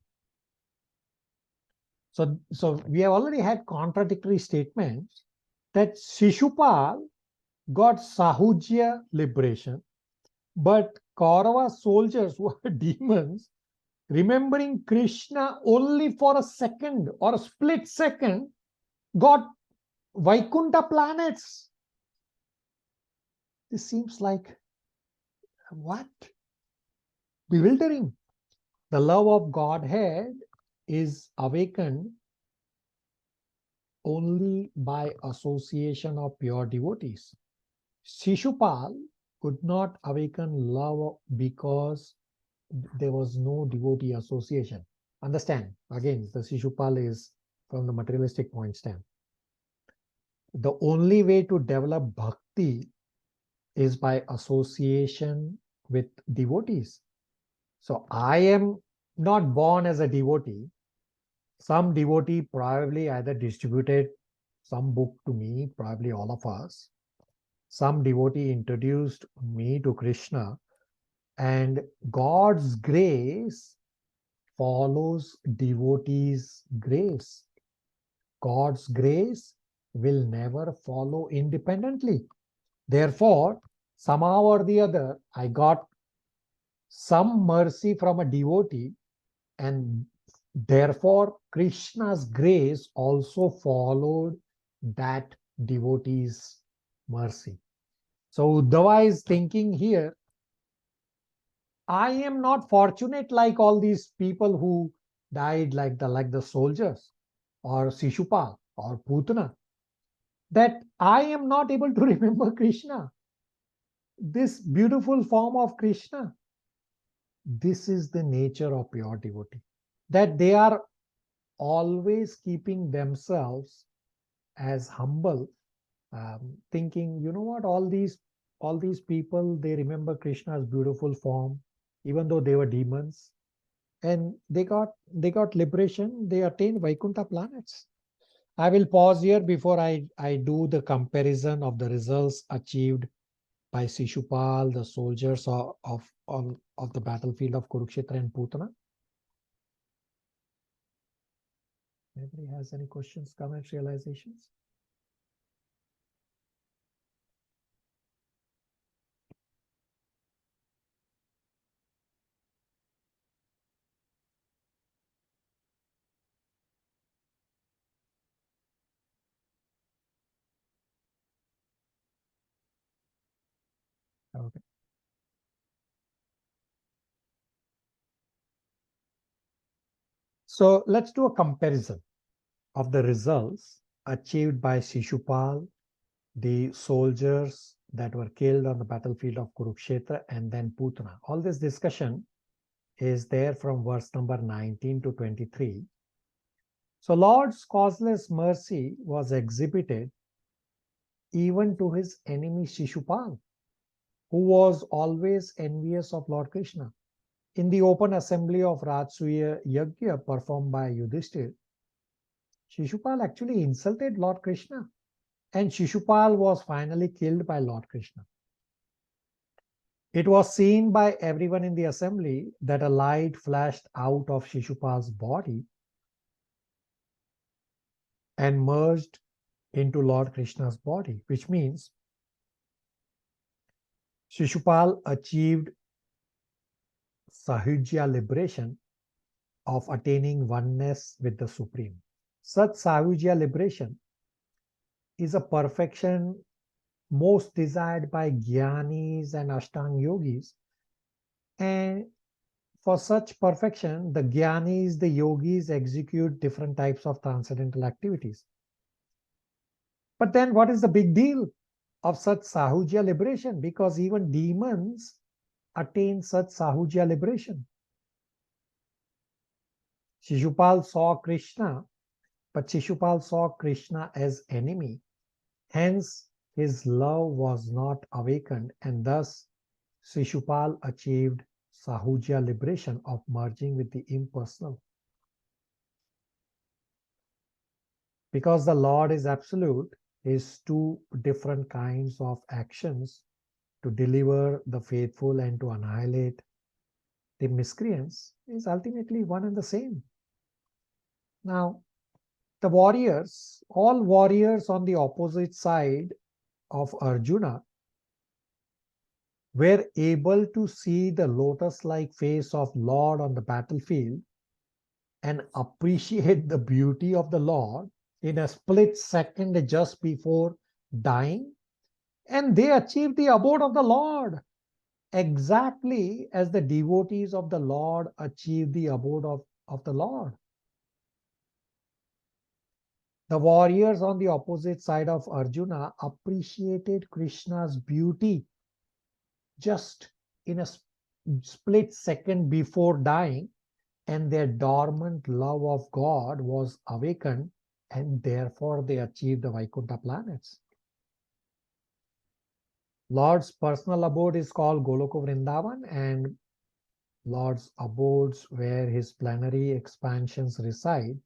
So we have already had contradictory statements that Sisupal got Sahujya liberation, but Kaurava soldiers who are demons, remembering Krishna only for a second or a split second, got Vaikuntha planets. This seems like what? Bewildering. The love of Godhead is awakened only by association of pure devotees. Sisupal could not awaken love because there was no devotee association. Understand, again, the Sisupal is from the materialistic point stand. The only way to develop bhakti is by association with devotees. So I am not born as a devotee. Some devotee probably either distributed some book to me, probably all of us. Some devotee introduced me to Krishna, and God's grace follows devotees' grace. God's grace will never follow independently. Therefore, somehow or the other, I got some mercy from a devotee, and therefore Krishna's grace also followed that devotee's mercy. So Uddhava is thinking here, I am not fortunate like all these people who died like the soldiers or Sisupal or Putana, that I am not able to remember Krishna, this beautiful form of Krishna. This is the nature of pure devotee, that they are always keeping themselves as humble, thinking, you know what, all these people, they remember Krishna's beautiful form, even though they were demons, and they got liberation, they attained Vaikuntha planets. I will pause here before I do the comparison of the results achieved by Sisupala, the soldiers of the battlefield of Kurukshetra and Putana? Anybody has any questions, comments, realizations? Okay. So let's do a comparison of the results achieved by Sisupala, the soldiers that were killed on the battlefield of Kurukshetra, and then Putana. All this discussion is there from verse number 19 to 23. So Lord's causeless mercy was exhibited even to his enemy Sisupala, who was always envious of Lord Krishna. In the open assembly of Rajasuya Yajna performed by Yudhishthira, Sisupala actually insulted Lord Krishna, and Sisupala was finally killed by Lord Krishna. It was seen by everyone in the assembly that a light flashed out of Sisupala's body and merged into Lord Krishna's body, which means Sisupala achieved Sahujya liberation of attaining oneness with the Supreme. Such Sahujya liberation is a perfection most desired by Jnanis and Ashtanga yogis. And for such perfection, the Jnanis, the yogis execute different types of transcendental activities. But then what is the big deal of such Sahujya liberation? Because even demons attain such Sahujya liberation. Sisupala saw Krishna, but Sisupala saw Krishna as enemy. Hence, his love was not awakened, and thus Sisupala achieved Sahujya liberation of merging with the impersonal. Because the Lord is absolute, his two different kinds of actions to deliver the faithful and to annihilate the miscreants is ultimately one and the same. Now, the warriors, all warriors on the opposite side of Arjuna, were able to see the lotus-like face of Lord on the battlefield and appreciate the beauty of the Lord in a split second just before dying, and they achieved the abode of the Lord exactly as the devotees of the Lord achieved the abode of the Lord. The warriors on the opposite side of Arjuna appreciated Krishna's beauty just in a split second before dying, and their dormant love of God was awakened, and therefore they achieved the Vaikuntha planets. Lord's personal abode is called Goloka Vrindavan, and Lord's abodes where his plenary expansions reside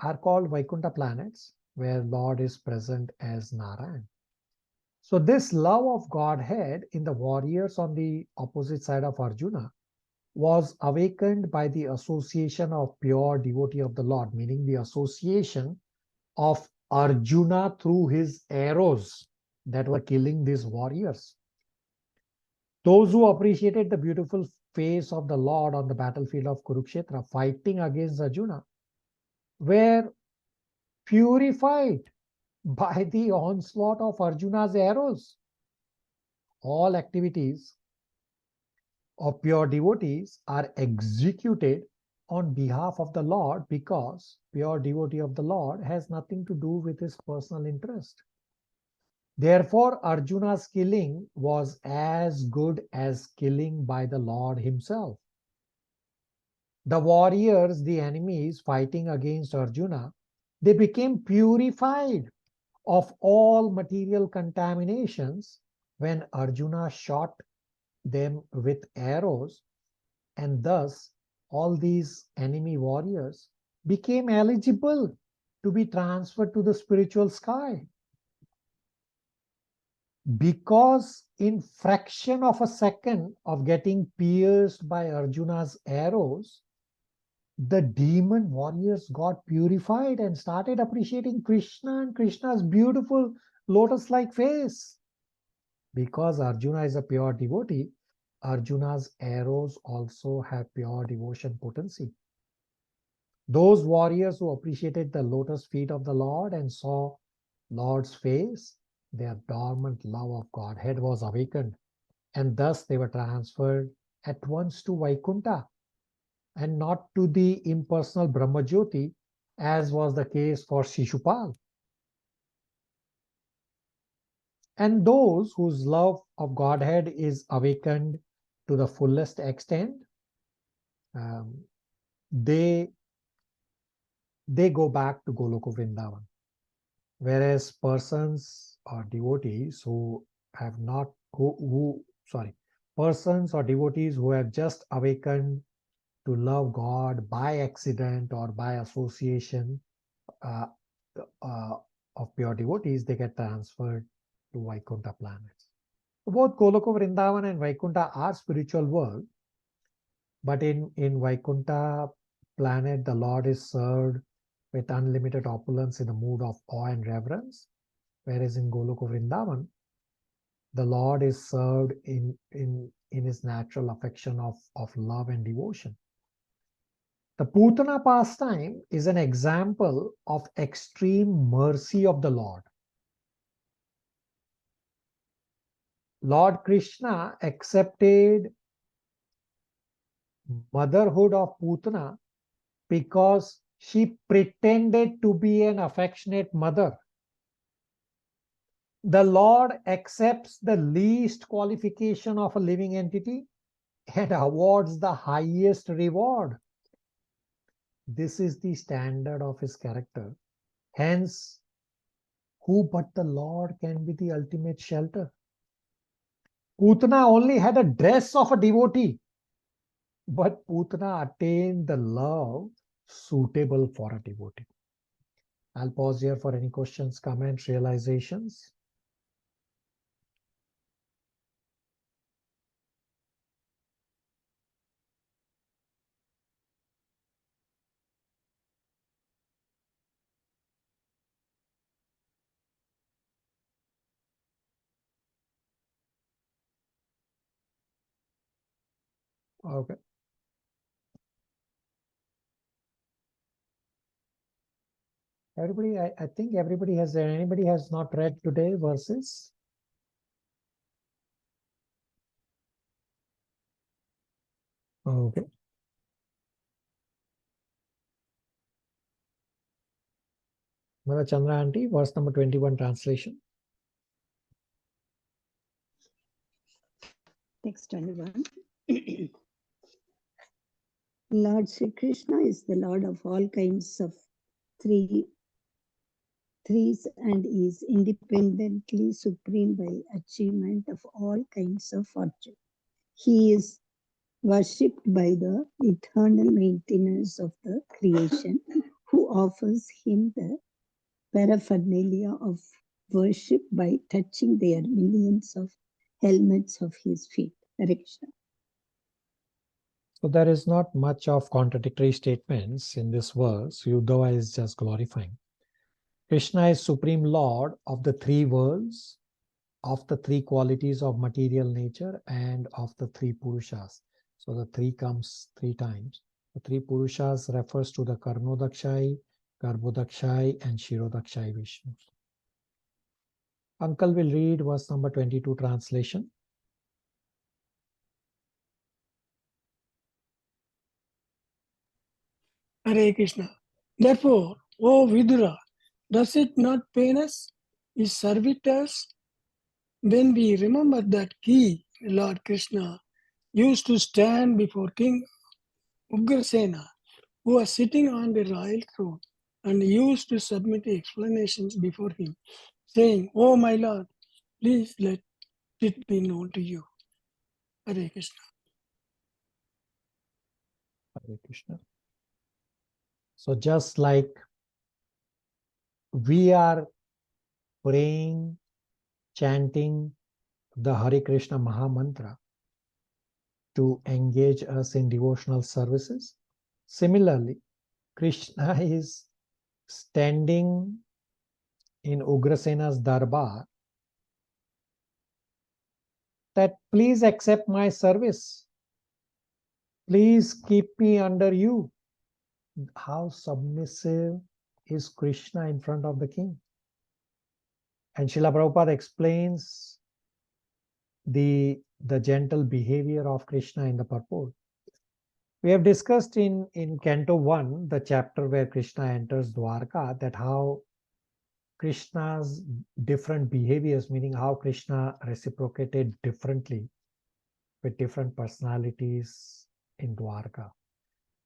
are called Vaikuntha planets, where Lord is present as Narayan. So this love of Godhead in the warriors on the opposite side of Arjuna was awakened by the association of pure devotee of the Lord, meaning the association of Arjuna through his arrows that were killing these warriors. Those who appreciated the beautiful face of the Lord on the battlefield of Kurukshetra fighting against Arjuna were purified by the onslaught of Arjuna's arrows. All activities of pure devotees are executed on behalf of the Lord, because pure devotee of the Lord has nothing to do with his personal interest. Therefore, Arjuna's killing was as good as killing by the Lord himself. The warriors, the enemies fighting against Arjuna, they became purified of all material contaminations when Arjuna shot them with arrows, and thus all these enemy warriors became eligible to be transferred to the spiritual sky. because in fraction of a second of getting pierced by Arjuna's arrows, the demon warriors got purified and started appreciating Krishna and Krishna's beautiful lotus-like face. Because Arjuna is a pure devotee, Arjuna's arrows also have pure devotion potency. Those warriors who appreciated the lotus feet of the Lord and saw Lord's face, their dormant love of Godhead was awakened, and thus they were transferred at once to Vaikuntha and not to the impersonal Brahmajyoti, as was the case for Sisupala. And those whose love of Godhead is awakened to the fullest extent, they go back to Goloka Vrindavan. Whereas persons or devotees who have not, persons or devotees who have just awakened to love God by accident or by association of pure devotees, they get transferred to Vaikuntha planets. Both Goloka Vrindavan and Vaikuntha are spiritual world, but in Vaikuntha planet, the Lord is served with unlimited opulence in a mood of awe and reverence, whereas in Goloka Vrindavan, the Lord is served in his natural affection of love and devotion. The Putana pastime is an example of extreme mercy of the Lord. Lord Krishna accepted motherhood of Putana because she pretended to be an affectionate mother. The Lord accepts the least qualification of a living entity and awards the highest reward. This is the standard of his character. Hence, who but the Lord can be the ultimate shelter? Putana only had a dress of a devotee, but Putana attained the love suitable for a devotee. I'll pause here for any questions, comments, realizations. Okay. Everybody, I think everybody has, anybody has not read today verses? Okay. Mother Chandra Aunty, verse number 21 translation. Text 21. Lord Sri Krishna is the Lord of all kinds of threes and is independently supreme by achievement of all kinds of virtue. He is worshipped by the eternal maintainers of the creation, who offers him the paraphernalia of worship by touching their millions of helmets of his feet. Hare Krishna. So there is not much of contradictory statements in this verse. Uddhava is just glorifying. Krishna is Supreme Lord of the three worlds, of the three qualities of material nature, and of the three Purushas. So the three comes three times. The three Purushas refers to the Karnodakshai, Garbhodakshai, and Shirodakshai Vishnus. Uncle will read verse number 22 translation. Hare Krishna. Therefore, O Vidura, does it not pain us, his servitors, when we remember that he, Lord Krishna, used to stand before King Ugrasena, who was sitting on the royal throne, and used to submit explanations before him, saying, "Oh my Lord, please let it be known to you." Hare Krishna. Hare Krishna. So just like we are praying chanting the Hare Krishna Maha Mantra to engage us in devotional services. Similarly, Krishna is standing in Ugrasena's darbar that please accept my service. Please keep me under you. How submissive is Krishna in front of the king? And Srila Prabhupada explains the gentle behavior of Krishna in the purport. We have discussed in Canto 1, the chapter where Krishna enters Dwarka, that how Krishna's different behaviors, meaning how Krishna reciprocated differently with different personalities in Dwarka.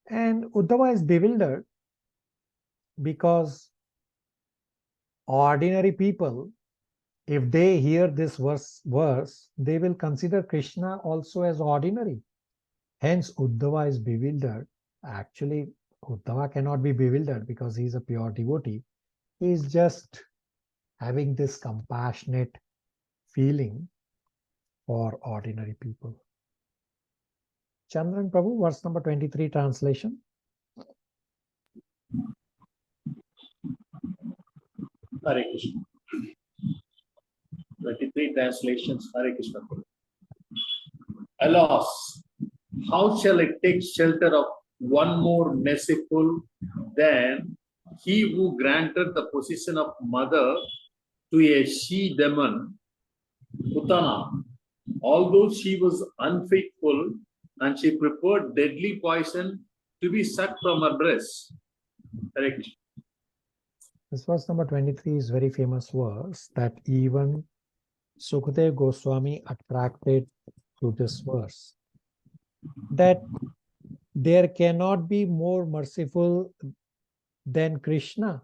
And Uddhava is bewildered because ordinary people, if they hear this verse, they will consider Krishna also as ordinary. Hence, Uddhava is bewildered. Actually, Uddhava cannot be bewildered because he is a pure devotee. He is just having this compassionate feeling for ordinary people. Chandran Prabhu, verse number 23, translation. Hare Krishna. 23 translations, Hare Krishna. Alas, how shall I take shelter of one more merciful than he who granted the position of mother to a she-demon, Putana, although she was unfaithful and she prepared deadly poison to be sucked from her breast. Hare Krishna. This verse number 23 is very famous verse that even Sukadeva Goswami attracted to this verse. That there cannot be more merciful than Krishna.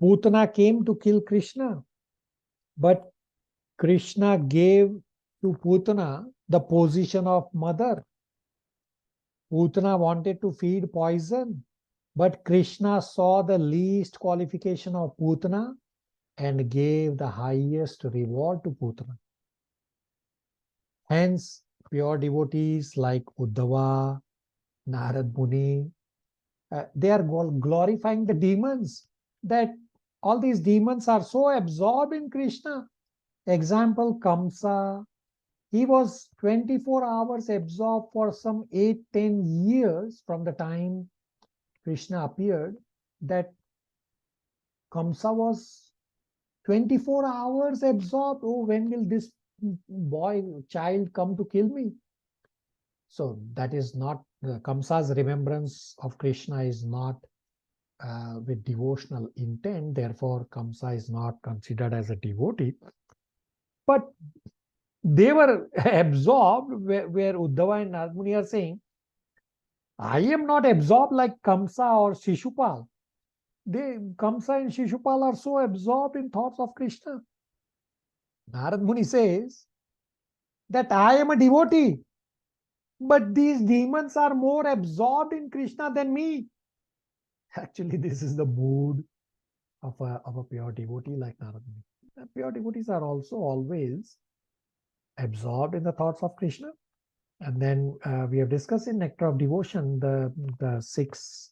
Putana came to kill Krishna, but Krishna gave to Putana the position of mother. Putana wanted to feed poison, but Krishna saw the least qualification of Putana and gave the highest reward to Putana. Hence, pure devotees like Uddhava, Narad Muni, they are glorifying the demons, that all these demons are so absorbed in Krishna. Example, Kamsa, he was 24 hours absorbed for some 8-10 years from the time Krishna appeared, that Kamsa was 24 hours absorbed. Oh, when will this child come to kill me? So that is not, Kamsa's remembrance of Krishna is not with devotional intent. Therefore, Kamsa is not considered as a devotee. But they were absorbed where Uddhava and Narad Muni are saying, I am not absorbed like Kamsa or Sisupala. Kamsa and Sisupala are so absorbed in thoughts of Krishna. Narad Muni says that I am a devotee, but these demons are more absorbed in Krishna than me. Actually, this is the mood of a pure devotee like Narad Muni. Pure devotees are also always absorbed in the thoughts of Krishna. And then we have discussed in Nectar of Devotion the 6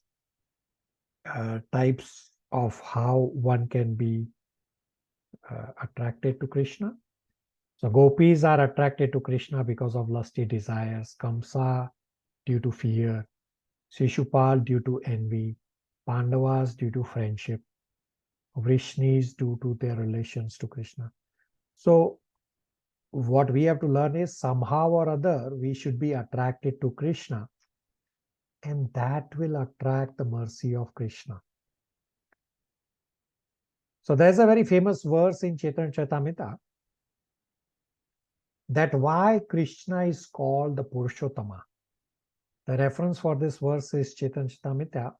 types of how one can be attracted to Krishna. So gopis are attracted to Krishna because of lusty desires, Kamsa due to fear, Sisupal due to envy, Pandavas due to friendship, Vrishnis due to their relations to Krishna. So what we have to learn is somehow or other we should be attracted to Krishna, and that will attract the mercy of Krishna. So there's a very famous verse in Chaitanya Charitamrita that why Krishna is called the Purushottama. The reference for this verse is Chaitanya Charitamrita,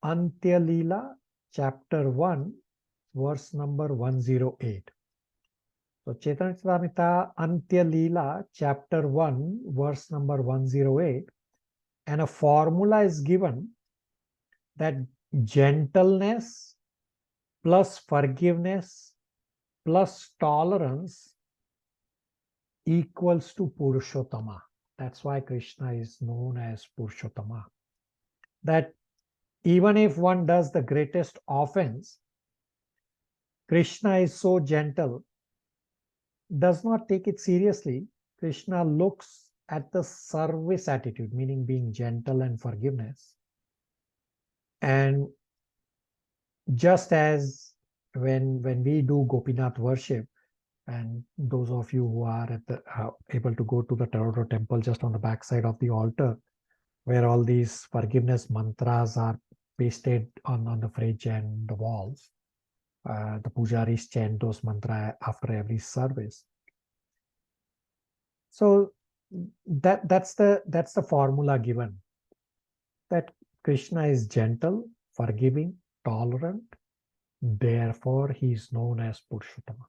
Antya Leela, chapter 1, verse number 108. So Chaitanya Charitamrita, Antya Leela, chapter 1, verse number 108, and a formula is given that gentleness plus forgiveness plus tolerance equals to Purushottama. That's why Krishna is known as Purushottama. That even if one does the greatest offense, Krishna is so gentle, does not take it seriously. Krishna looks at the service attitude, meaning being gentle and forgiveness. And just as when we do Gopinath worship, and those of you who are at the able to go to the Taroda temple just on the back side of the altar, where all these forgiveness mantras are pasted on the fridge and the walls. The pujaris chant those mantras after every service. So that's the formula given. That Krishna is gentle, forgiving, tolerant. Therefore, he is known as Purushottama.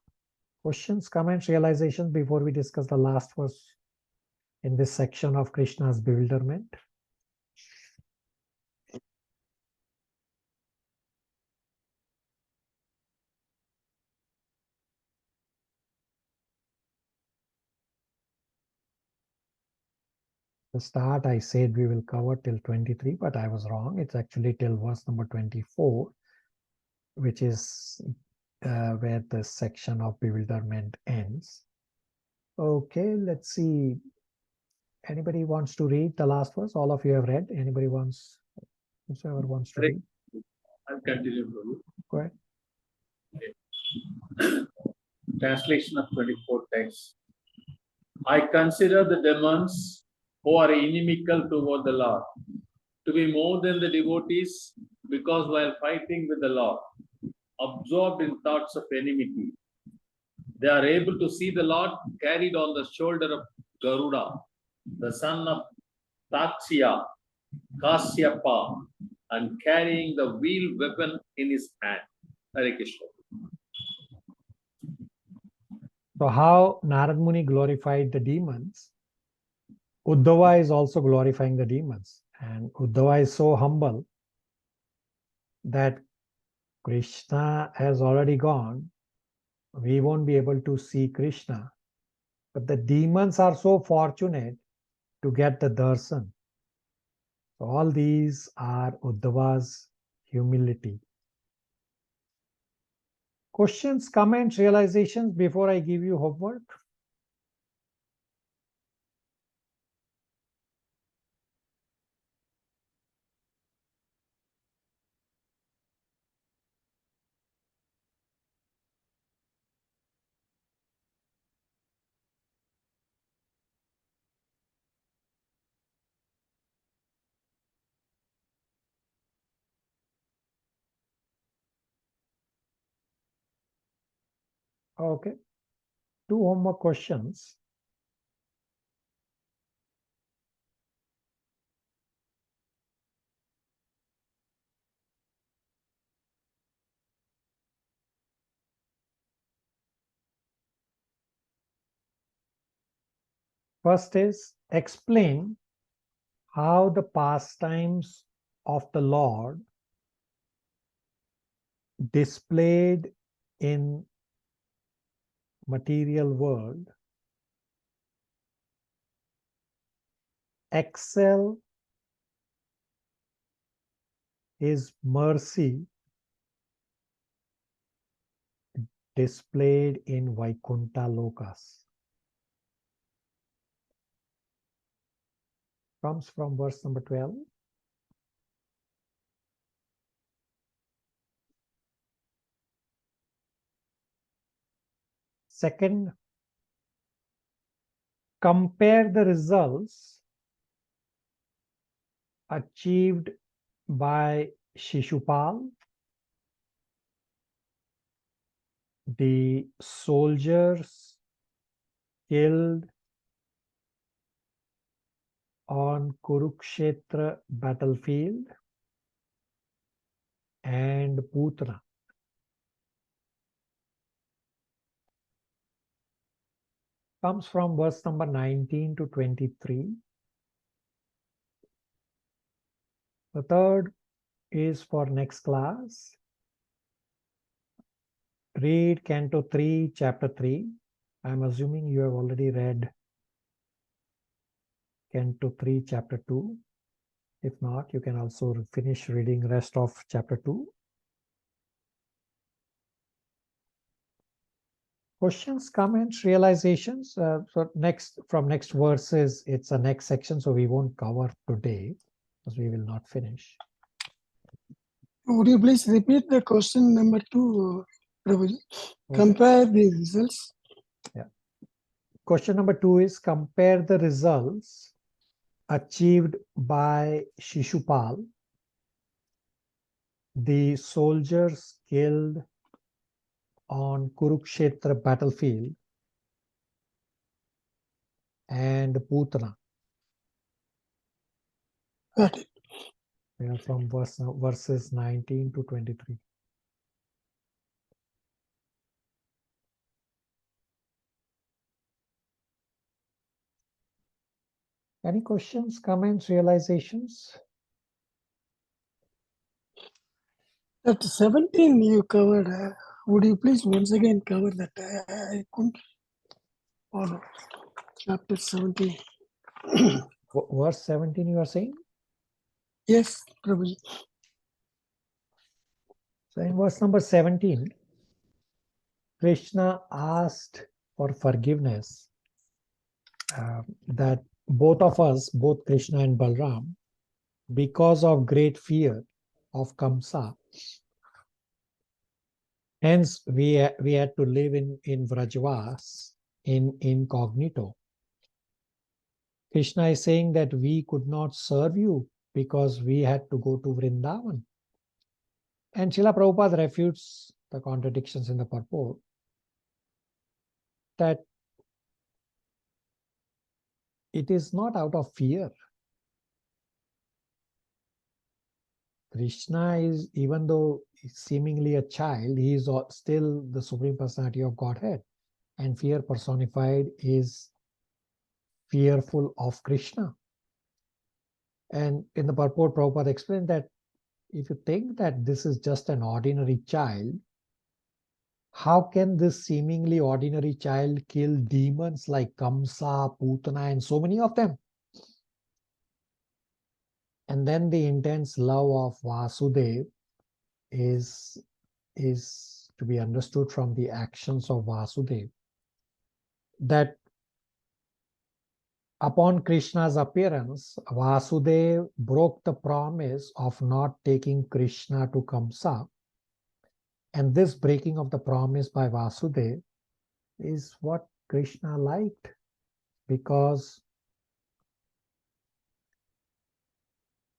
Questions, comments, realizations before we discuss the last verse in this section of Krishna's bewilderment? The start, I said we will cover till 23, but I was wrong. It's actually till verse number 24, which is where the section of bewilderment ends. Okay, let's see. Anybody wants to read the last verse? All of you have read. Anybody wants, whoever wants to read? I'll continue, Prabhu. Go ahead. Translation of 24 text. I consider the demons who are inimical toward the Lord to be more than the devotees, because while fighting with the Lord, absorbed in thoughts of enmity, they are able to see the Lord carried on the shoulder of Garuda, the son of Taksya, Kasyapa, and carrying the wheel weapon in his hand. Hare Krishna. So how Narad Muni glorified the demons, Uddhava is also glorifying the demons. And Uddhava is so humble that Krishna has already gone. We won't be able to see Krishna. But the demons are so fortunate to get the darshan. So all these are Uddhava's humility. Questions, comments, realizations before I give you homework? Okay. 2 homework questions. First is explain how the pastimes of the Lord displayed in material world excel his mercy displayed in Vaikuntha Lokas. Comes from verse number 12. Second, compare the results achieved by Sisupala, the soldiers killed on Kurukshetra battlefield, and Putana. Comes from verse number 19 to 23. The third is for next class. read Canto 3, Chapter 3. I'm assuming you have already read Canto 3, Chapter 2. If not, you can also finish reading rest of Chapter 2. Questions, comments, realizations. So from next verses, it's a next section, so we won't cover today because we will not finish. Would you please repeat the question number 2, Prabhuji? Compare the results. Yeah. Question number 2 is compare the results achieved by Sisupala, the soldiers killed on Kurukshetra battlefield, and Putana. Got it. We are from verses 19 to 23. Any questions, comments, realizations? That 17 you covered. Would you please once again cover that? I couldn't follow. Chapter 17. Verse 17 you are saying? Yes, Prabhuji. So in verse number 17, Krishna asked for forgiveness that both of us, both Krishna and Balram, because of great fear of Kamsa, hence we had to live in Vrajavas in incognito. Krishna is saying that we could not serve you because we had to go to Vrindavan. And Srila Prabhupada refutes the contradictions in the purport that it is not out of fear. Krishna is, even though seemingly a child, he is still the Supreme Personality of Godhead. And fear personified is fearful of Krishna. And in the purport, Prabhupada explained that if you think that this is just an ordinary child, how can this seemingly ordinary child kill demons like Kamsa, Putana, and so many of them? And then the intense love of Vasudeva is to be understood from the actions of Vasudeva. That upon Krishna's appearance, Vasudeva broke the promise of not taking Krishna to Kamsa. And this breaking of the promise by Vasudeva is what Krishna liked, because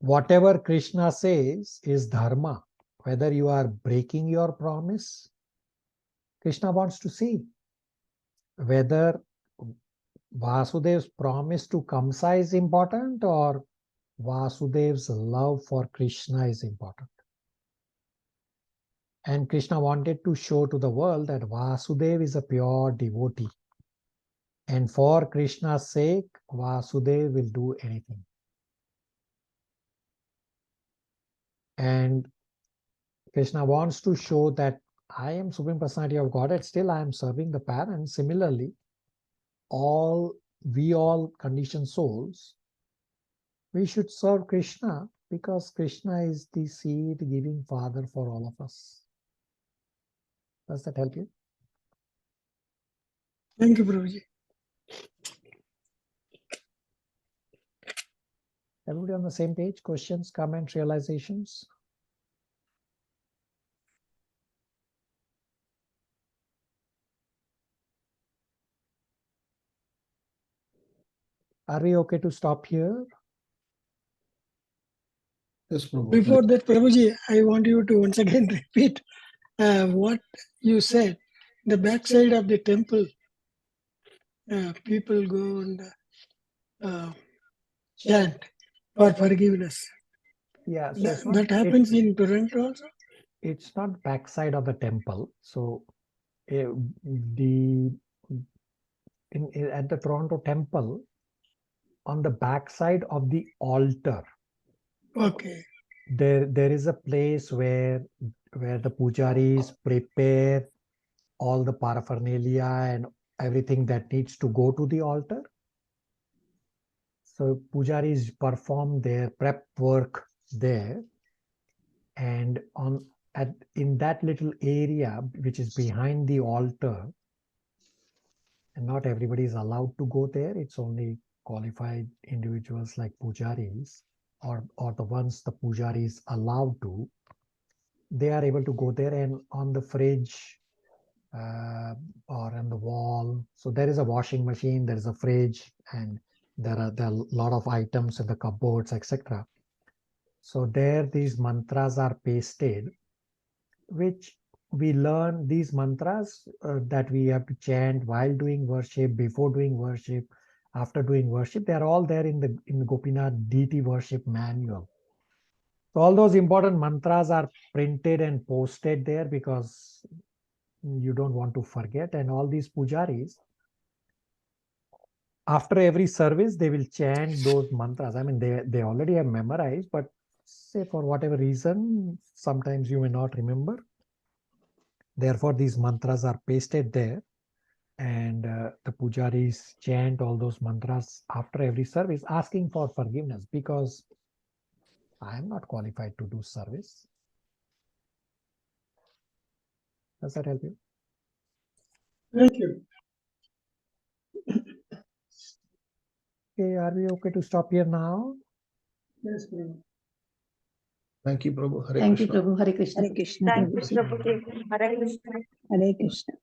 whatever Krishna says is dharma. Whether you are breaking your promise, Krishna wants to see. Whether Vasudeva's promise to Kamsa is important or Vasudeva's love for Krishna is important. And Krishna wanted to show to the world that Vasudeva is a pure devotee. And for Krishna's sake, Vasudeva will do anything. And Krishna wants to show that I am Supreme Personality of Godhead, still I am serving the parents. Similarly, we all conditioned souls, we should serve Krishna because Krishna is the seed-giving father for all of us. Does that help you? Thank you, Prabhuji. Everybody on the same page? Questions, comments, realizations? Are we okay to stop here? Yes, Prabhu. Before that, Prabhuji, I want you to once again repeat what you said. The backside of the temple, people go and chant for forgiveness. Yeah, so that happens in Toronto also? It's not backside of the temple. So at the Toronto temple, on the backside of the altar, Okay. there is a place where the pujaris prepare all the paraphernalia and everything that needs to go to the altar. So pujaris perform their prep work there, and in that little area which is behind the altar, and not everybody is allowed to go there. It's only qualified individuals like pujaris or the ones the pujaris allowed to. They are able to go there, and on the fridge or on the wall. So there is a washing machine, there is a fridge, and there are a lot of items in the cupboards, etc. So there these mantras are pasted, which we learn these mantras that we have to chant while doing worship, before doing worship, after doing worship. They are all there in the Gopinath deity worship manual. So all those important mantras are printed and posted there because you don't want to forget. And all these pujaris, after every service, they will chant those mantras. I mean, they already have memorized, but say for whatever reason, sometimes you may not remember. Therefore, these mantras are pasted there, and the pujaris chant all those mantras after every service, asking for forgiveness, because I am not qualified to do service. Does that help you? Thank you. Okay, are we okay to stop here now? Yes, Prabhu. Thank you, Prabhu. Hare Thank you, Krishna. Prabhu. Hare Krishna. Hare Krishna. Thank Prabhu. you, Prabhuji. Hare Krishna. Hare Krishna.